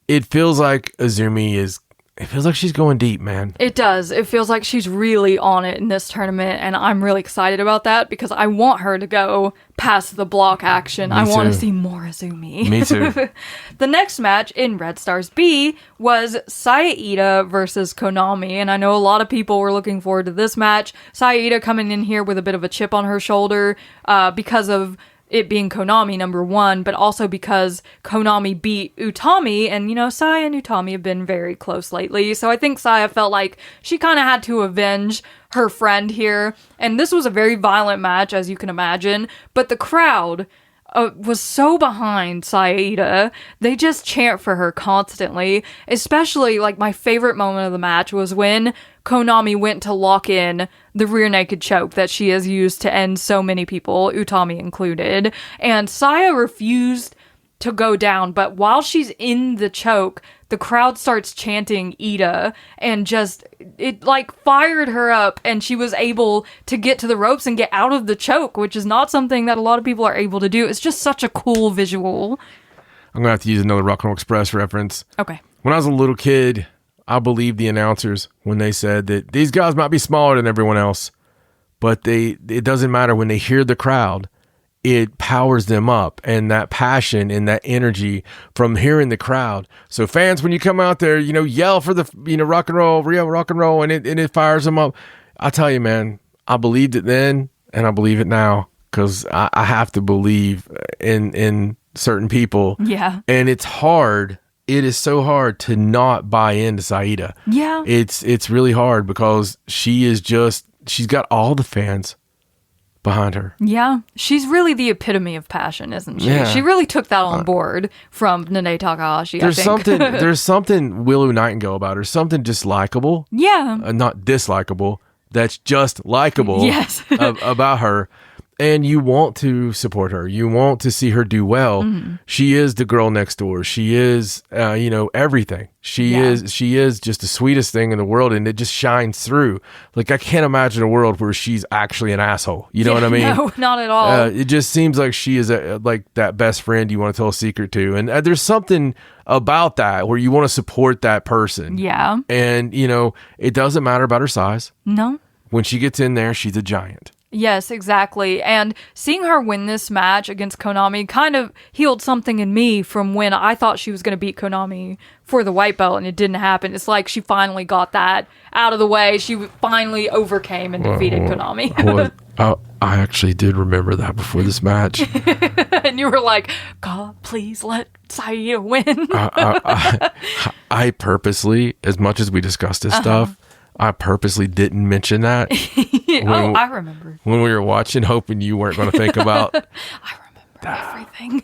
it feels like Azumi it feels like she's going deep, man. It does. It feels like she's really on it in this tournament, and I'm really excited about that because I want her to go past the block action. I want to see more Azumi. Me too. The next match in Red Stars B was Saya versus Konami, and I know a lot of people were looking forward to this match. Saya coming in here with a bit of a chip on her shoulder because of it being Konami #1, but also because Konami beat Utami, and, you know, Saya and Utami have been very close lately, so I think Saya felt like she kind of had to avenge her friend here, and this was a very violent match, as you can imagine, but the crowd was so behind Saya. They just chant for her constantly, especially, like, my favorite moment of the match was when Konami went to lock in the rear naked choke that she has used to end so many people, Utami included, and Saya refused to go down, but while she's in the choke, the crowd starts chanting Ida, and just, it like fired her up, and she was able to get to the ropes and get out of the choke, which is not something that a lot of people are able to do. It's just such a cool visual. I'm gonna have to use another Rock and Roll Express reference. Okay. When I was a little kid, I believed the announcers when they said that these guys might be smaller than everyone else, but it doesn't matter. When they hear the crowd, it powers them up, and that passion and that energy from hearing the crowd. So fans, when you come out there, you know, yell for the, you know, rock and roll, real rock and roll, and it fires them up. I tell you, man, I believed it then, and I believe it now, because I have to believe in certain people. Yeah. And it's hard. It is so hard to not buy into Saida. Yeah. It's really hard because she's got all the fans behind her. Yeah. She's really the epitome of passion, isn't she? Yeah. She really took that on board from Nanae Takahashi, I think. There's something Willow Nightingale about her, something just likable. Yeah. Not dislikable. That's just likable. Yes. About her. And you want to support her. You want to see her do well. Mm-hmm. She is the girl next door. She is, everything. She is just the sweetest thing in the world, and it just shines through. Like, I can't imagine a world where she's actually an asshole. You know what I mean? No, not at all. It just seems like she is like that best friend you want to tell a secret to. And there's something about that where you want to support that person. Yeah. And, you know, it doesn't matter about her size. No. When she gets in there, she's a giant. Yes, exactly. And seeing her win this match against Konami kind of healed something in me from when I thought she was going to beat Konami for the white belt and it didn't happen. It's like she finally got that out of the way. She finally overcame and defeated Konami. Oh, I actually did remember that before this match. And you were like, God, please let Saya win. I purposely, as much as we discussed this stuff, I purposely didn't mention that. I remember. When we were watching, hoping you weren't going to think about... I remember everything.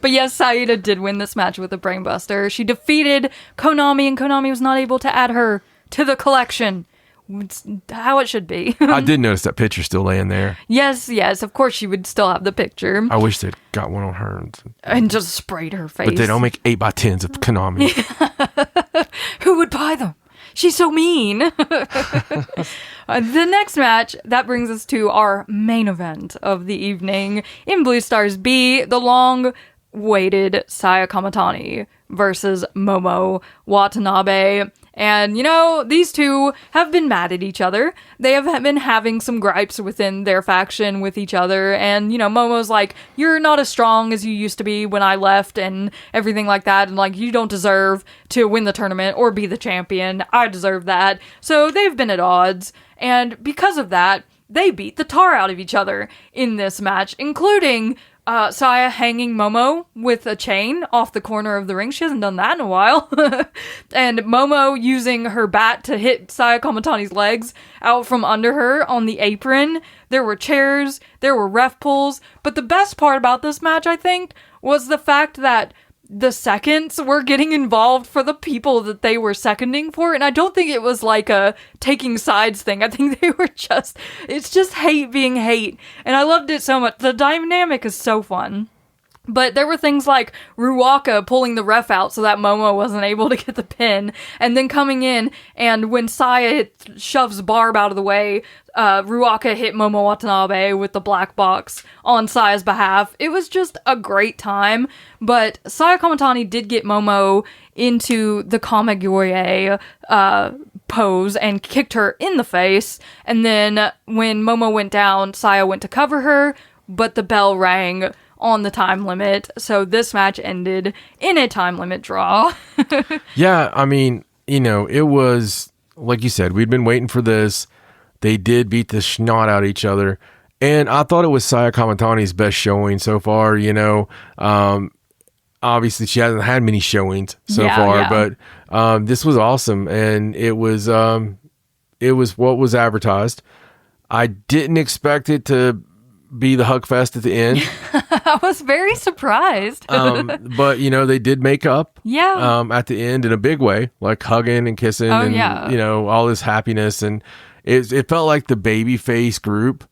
But yes, Saida did win this match with a Brainbuster. She defeated Konami, and Konami was not able to add her to the collection. It's how it should be. I did notice that picture still laying there. Yes, of course she would still have the picture. I wish they'd got one on her. And just sprayed her face. But they don't make 8x10s of Konami. Who would buy them? She's so mean. The next match, that brings us to our main event of the evening. In Blue Stars B, the long-awaited Saya Kamatani versus Momo Watanabe. And, these two have been mad at each other. They have been having some gripes within their faction with each other. And, Momo's like, you're not as strong as you used to be when I left and everything like that. And, like, you don't deserve to win the tournament or be the champion. I deserve that. So they've been at odds. And because of that, they beat the tar out of each other in this match, including... Saya hanging Momo with a chain off the corner of the ring. She hasn't done that in a while. And Momo using her bat to hit Saya Kamatani's legs out from under her on the apron. There were chairs, there were ref pulls. But the best part about this match, I think, was the fact that the seconds were getting involved for the people that they were seconding for. And I don't think it was like a taking sides thing. I think they were it's just hate being hate. And I loved it so much. The dynamic is so fun. But there were things like Ruaka pulling the ref out so that Momo wasn't able to get the pin, and then coming in, and when Saya shoves Barb out of the way, Ruaka hit Momo Watanabe with the black box on Saya's behalf. It was just a great time, but Saya Kamatani did get Momo into the Kamagoye pose and kicked her in the face, and then when Momo went down, Saya went to cover her, but the bell rang on the time limit, so this match ended in a time limit draw. Yeah, I mean, it was, like you said, we'd been waiting for this. They did beat the snot out of each other, and I thought it was Saya Kamatani's best showing so far, obviously she hasn't had many showings so far, but this was awesome, and it was what was advertised. I didn't expect it to be the hug fest at the end. I was very surprised. But they did make up at the end in a big way, like hugging and kissing all this happiness, and it felt like the babyface group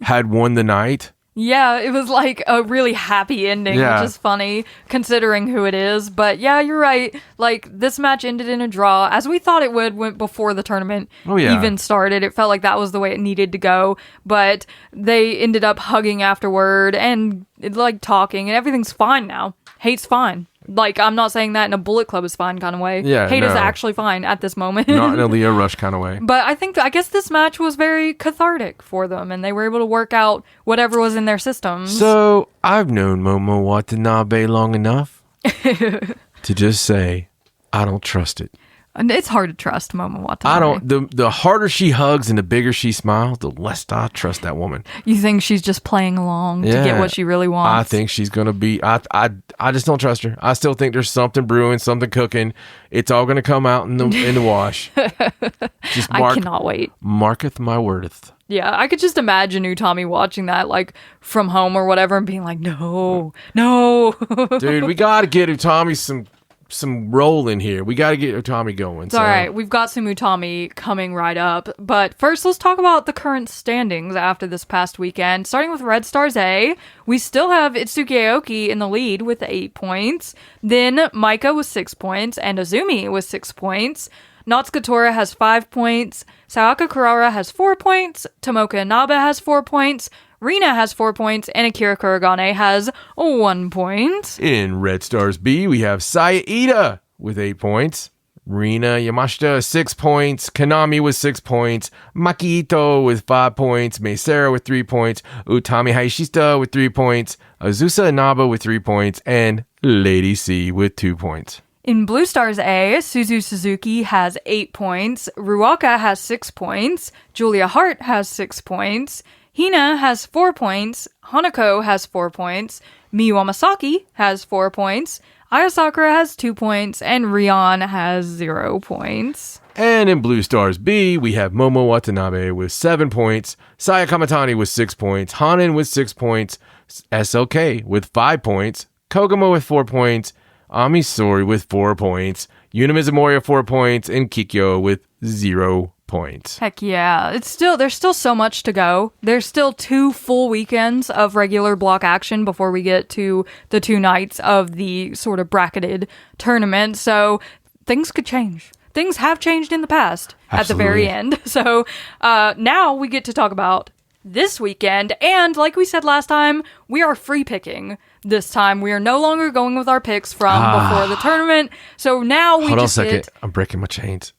had won the night. Yeah, it was like a really happy ending, which is funny considering who it is. But yeah, you're right. Like, this match ended in a draw, as we thought it would before the tournament even started. It felt like that was the way it needed to go. But they ended up hugging afterward and like talking, and everything's fine now. Hate's fine. Like, I'm not saying that in a Bullet Club is fine kind of way. Yeah, Hate is actually fine at this moment. Not in a Leo Rush kind of way. But I guess this match was very cathartic for them, and they were able to work out whatever was in their systems. So, I've known Momo Watanabe long enough to just say, I don't trust it. And it's hard to trust Momo Watanabe. The harder she hugs and the bigger she smiles, the less I trust that woman. You think she's just playing along to get what she really wants? I think she's going to be... I just don't trust her. I still think there's something brewing, something cooking. It's all going to come out in the wash. I cannot wait. Marketh my wordeth. Yeah, I could just imagine Utami watching that, like, from home or whatever, and being like, no. Dude, we got to get Utami some roll in here. We got to get Utami going. All right, we've got some Utami coming right up. But first, let's talk about the current standings after this past weekend. Starting with Red Stars A, we still have Itsuki Aoki in the lead with 8 points. Then Maika with 6 points and Azumi with 6 points. Natsuka Tora has 5 points. Sayaka Kurara has 4 points. Tomoka Inaba has 4 points. Rina has 4 points, and Akira Kuragane has 1 point. In Red Stars B, we have Saya Ida with 8 points. Rina Yamashita, 6 points. Konami with 6 points. Maki Ito with 5 points. Meisera with 3 points. Utami Hayashishita with 3 points. Azusa Inaba with 3 points. And Lady C with 2 points. In Blue Stars A, Suzu Suzuki has 8 points. Ruaka has 6 points. Julia Hart has 6 points. Hina has 4 points, Hanako has 4 points, Miyu Amasaki has 4 points, Aya Sakura has 2 points, and Rion has 0 points. And in Blue Stars B, we have Momo Watanabe with 7 points, Saya Kamatani with 6 points, Hanan with 6 points, SLK with 5 points, Kogamo with 4 points, Ami Sori with 4 points, Yuna Mizumori 4 points, and Kikyo with 0 points. Heck yeah. There's still so much to go. There's still 2 full weekends of regular block action before we get to the 2 nights of the sort of bracketed tournament. So things could change. Things have changed in the past. Absolutely. At the very end. So now we get to talk about this weekend. And like we said last time, we are free picking this time. We are no longer going with our picks from before the tournament. So now we Hold on a second. I'm breaking my chains.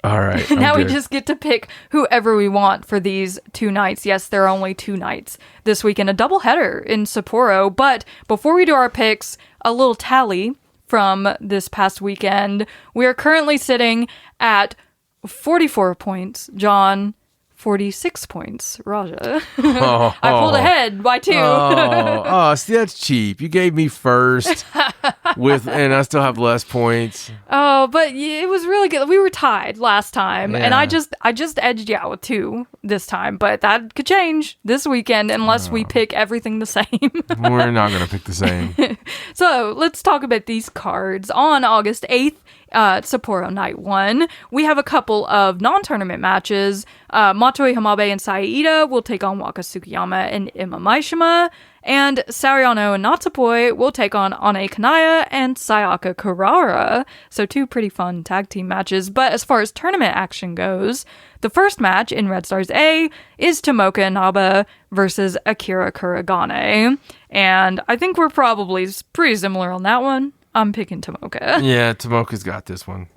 All right. Now we just get to pick whoever we want for these 2 nights. Yes, there are only 2 nights this weekend, a doubleheader in Sapporo. But before we do our picks, a little tally from this past weekend. We are currently sitting at 44 points. John, 46 points. Raja. I pulled ahead by 2. See, that's cheap. You gave me first and I still have less points. Oh, but it was really good. We were tied last time, and I just edged you out with 2 this time, but that could change this weekend unless we pick everything the same. We're not going to pick the same. So let's talk about these cards. On August 8th, Sapporo Night 1, we have a couple of non-tournament matches. Matoi Hamabe and Saida will take on Waka Tsukiyama and Ima Maishima, and Sariano and Natsupoi will take on Ane Kanaya and Sayaka Kurara. So 2 pretty fun tag team matches. But as far as tournament action goes, the first match in Red Stars A is Tomoka Inaba versus Akira Kuragane. And I think we're probably pretty similar on that one. I'm picking Tomoka. Yeah, Tomoka's got this one.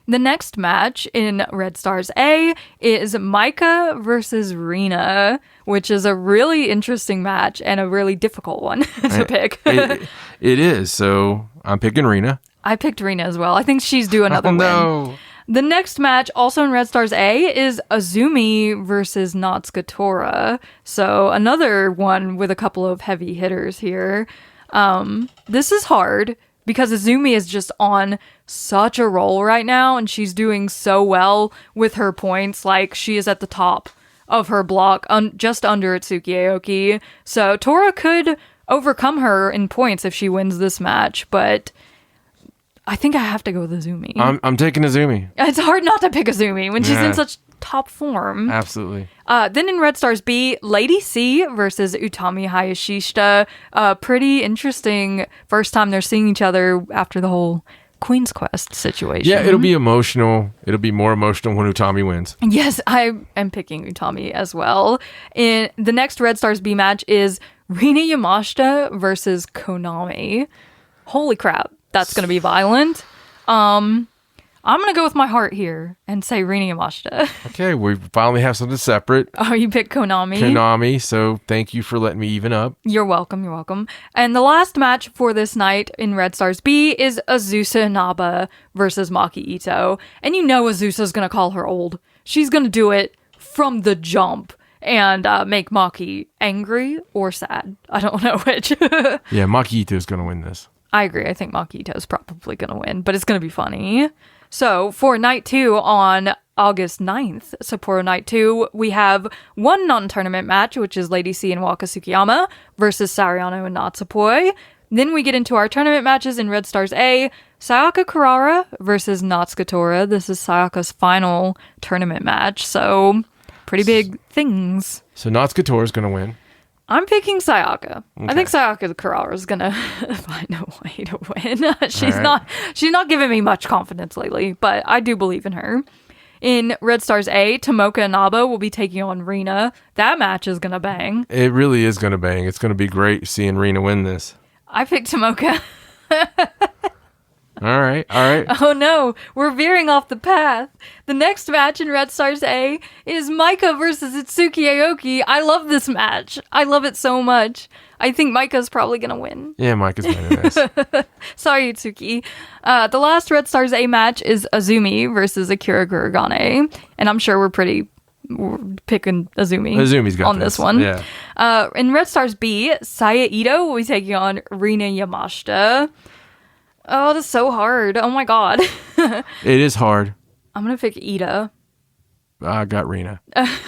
The next match in Red Stars A is Maika versus Rina, which is a really interesting match and a really difficult one to pick. It is, so I'm picking Rina. I picked Rina as well. I think she's due another win. No. The next match, also in Red Stars A, is Azumi versus Natsuka Tora. So another one with a couple of heavy hitters here. This is hard because Azumi is just on such a roll right now, and she's doing so well with her points. Like, she is at the top of her block, just under Itsuki Aoki. So Tora could overcome her in points if she wins this match, but I think I have to go with Azumi. I'm taking Azumi. It's hard not to pick Azumi when she's in such top form. Absolutely. Then in Red Stars B, Lady C versus Utami Hayashishita. Pretty interesting first time they're seeing each other after the whole Queen's Quest situation. Yeah, it'll be emotional. It'll be more emotional when Utami wins. Yes, I am picking Utami as well. In the next Red Stars B match is Rina Yamashita versus Konami. Holy crap, that's going to be violent. I'm going to go with my heart here and say Rina Yamashita. Okay, we finally have something separate. Oh, you picked Konami? Konami, so thank you for letting me even up. You're welcome, you're welcome. And the last match for this night in Red Stars B is Azusa Inaba versus Maki Ito. And you know Azusa's going to call her old. She's going to do it from the jump and make Maki angry or sad. I don't know which. Yeah, Maki Ito's going to win this. I agree. I think Maki Ito's probably going to win, but it's going to be funny. So for night 2 on August 9th, Sapporo night 2, we have one non-tournament match, which is Lady C and Waka Tsukiyama versus Sariano and Natsupoi. Then we get into our tournament matches in Red Stars A, Sayaka Kurara versus Natsuka Tora. This is Sayaka's final tournament match, so pretty big things. So Natsuka Tora is going to win. I'm picking Sayaka. Okay. I think Sayaka Kurara is gonna find a way to win. She's not giving me much confidence lately, but I do believe in her. In Red Stars A, Tomoka Inaba will be taking on Rina. That match is gonna bang. It really is gonna bang. It's gonna be great seeing Rina win this. I picked Tomoka. All right. Oh no, we're veering off the path. The next match in Red Stars A is Maika versus Itsuki Aoki. I love this match. I love it so much. I think Maika's probably going to win. Yeah, Maika's winning this. Sorry, Itsuki. The last Red Stars A match is Azumi versus Akira Kuragane. And I'm sure we're pretty we're picking Azumi. Azumi's got on this one. Yeah. In Red Stars B, Saya Ito will be taking on Rina Yamashita. Oh, that's so hard. Oh my god. It is hard. I'm gonna pick Ida. I got Rina.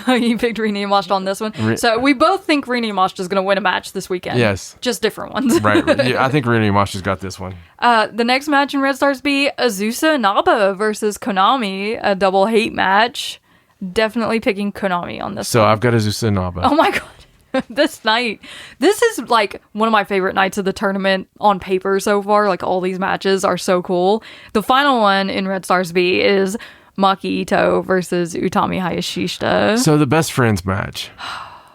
You picked Rina Yamashita on this one. So we both think Rina Yamashita is going to win a match this weekend. Yes. Just different ones. Right. Yeah, I think Rina Yamashita's got this one. The next match in Red Stars B, Azusa Naba versus Konami, a double hate match. Definitely picking Konami on this So one. I've got Azusa Naba. Oh my god. This night. This is like one of my favorite nights of the tournament on paper so far. Like all these matches are so cool. The final one in Red Stars B is Maki Ito versus Utami Hayashishita. So the best friends match.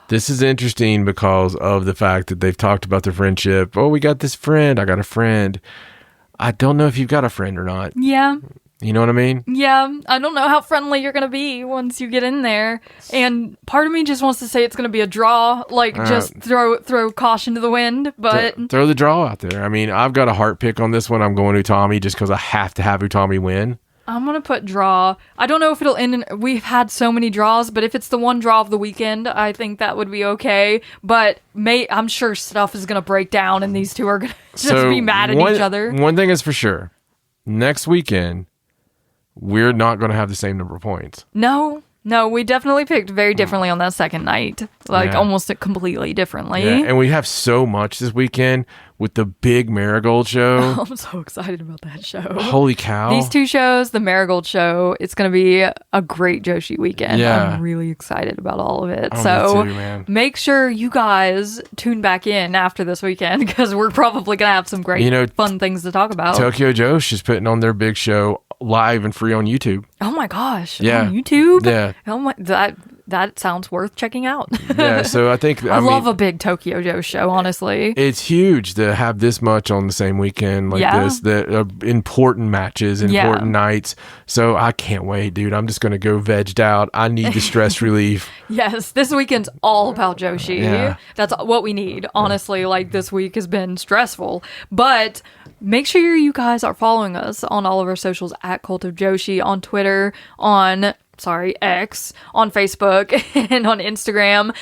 This is interesting because of the fact that they've talked about their friendship. Oh, we got this friend. I got a friend. I don't know if you've got a friend or not. Yeah. You know what I mean? Yeah. I don't know how friendly you're going to be once you get in there. And part of me just wants to say it's going to be a draw. Like, just throw caution to the wind. But throw the draw out there. I mean, I've got a heart pick on this one. I'm going Utami just because I have to have Utami win. I'm going to put draw. I don't know if it'll end in... We've had so many draws, but if it's the one draw of the weekend, I think that would be okay. But I'm sure stuff is going to break down and these two are going to just be mad at each other. One thing is for sure. Next weekend, we're not going to have the same number of points. No, we definitely picked very differently on that second night. Like, almost completely differently. Yeah, and we have so much this weekend with the big Marigold show. I'm so excited about that show. Holy cow. These two shows, the Marigold show, it's going to be a great Joshi weekend. Yeah. I'm really excited about all of it. Oh, so me too, man. Make sure you guys tune back in after this weekend because we're probably going to have some great fun things to talk about. Tokyo Joshi is putting on their big show live and free on YouTube. Oh my gosh. Yeah. On YouTube? Yeah. Oh my, that sounds worth checking out. Yeah, so I think... I love a big Tokyo Joe show, honestly. It's huge to have this much on the same weekend like this. The important matches, important nights. So I can't wait, dude. I'm just going to go vegged out. I need the stress relief. Yes, this weekend's all about Joshi. Yeah. That's what we need. Honestly, like this week has been stressful. But make sure you guys are following us on all of our socials at Cult of Joshi, on Twitter, on... X, on Facebook, and on Instagram.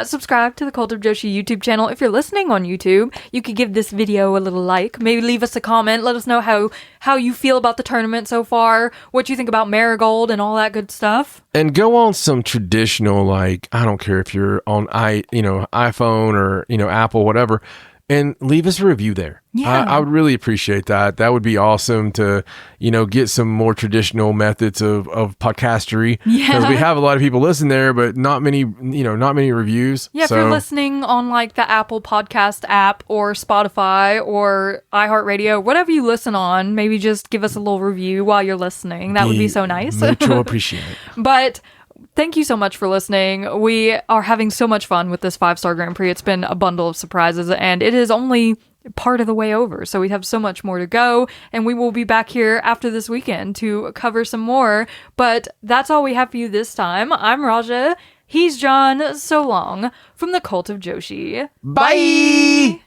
Subscribe to the Cult of Joshi YouTube channel. If you're listening on YouTube, you could give this video a little like. Maybe leave us a comment. Let us know how you feel about the tournament so far, what you think about Marigold and all that good stuff. And go on some traditional, like, I don't care if you're on iPhone or, Apple, whatever, and leave us a review there. Yeah. I would really appreciate that. That would be awesome to, get some more traditional methods of podcastery. Yeah. Because we have a lot of people listen there, but not many reviews. Yeah, so, if you're listening on like the Apple Podcast app or Spotify or iHeartRadio, whatever you listen on, maybe just give us a little review while you're listening. That would be so nice. Mucho appreciate it. But thank you so much for listening. We are having so much fun with this 5-Star Grand Prix. It's been a bundle of surprises, and it is only part of the way over. So we have so much more to go, and we will be back here after this weekend to cover some more. But that's all we have for you this time. I'm Raja. He's John. So long from the Cult of Joshi. Bye!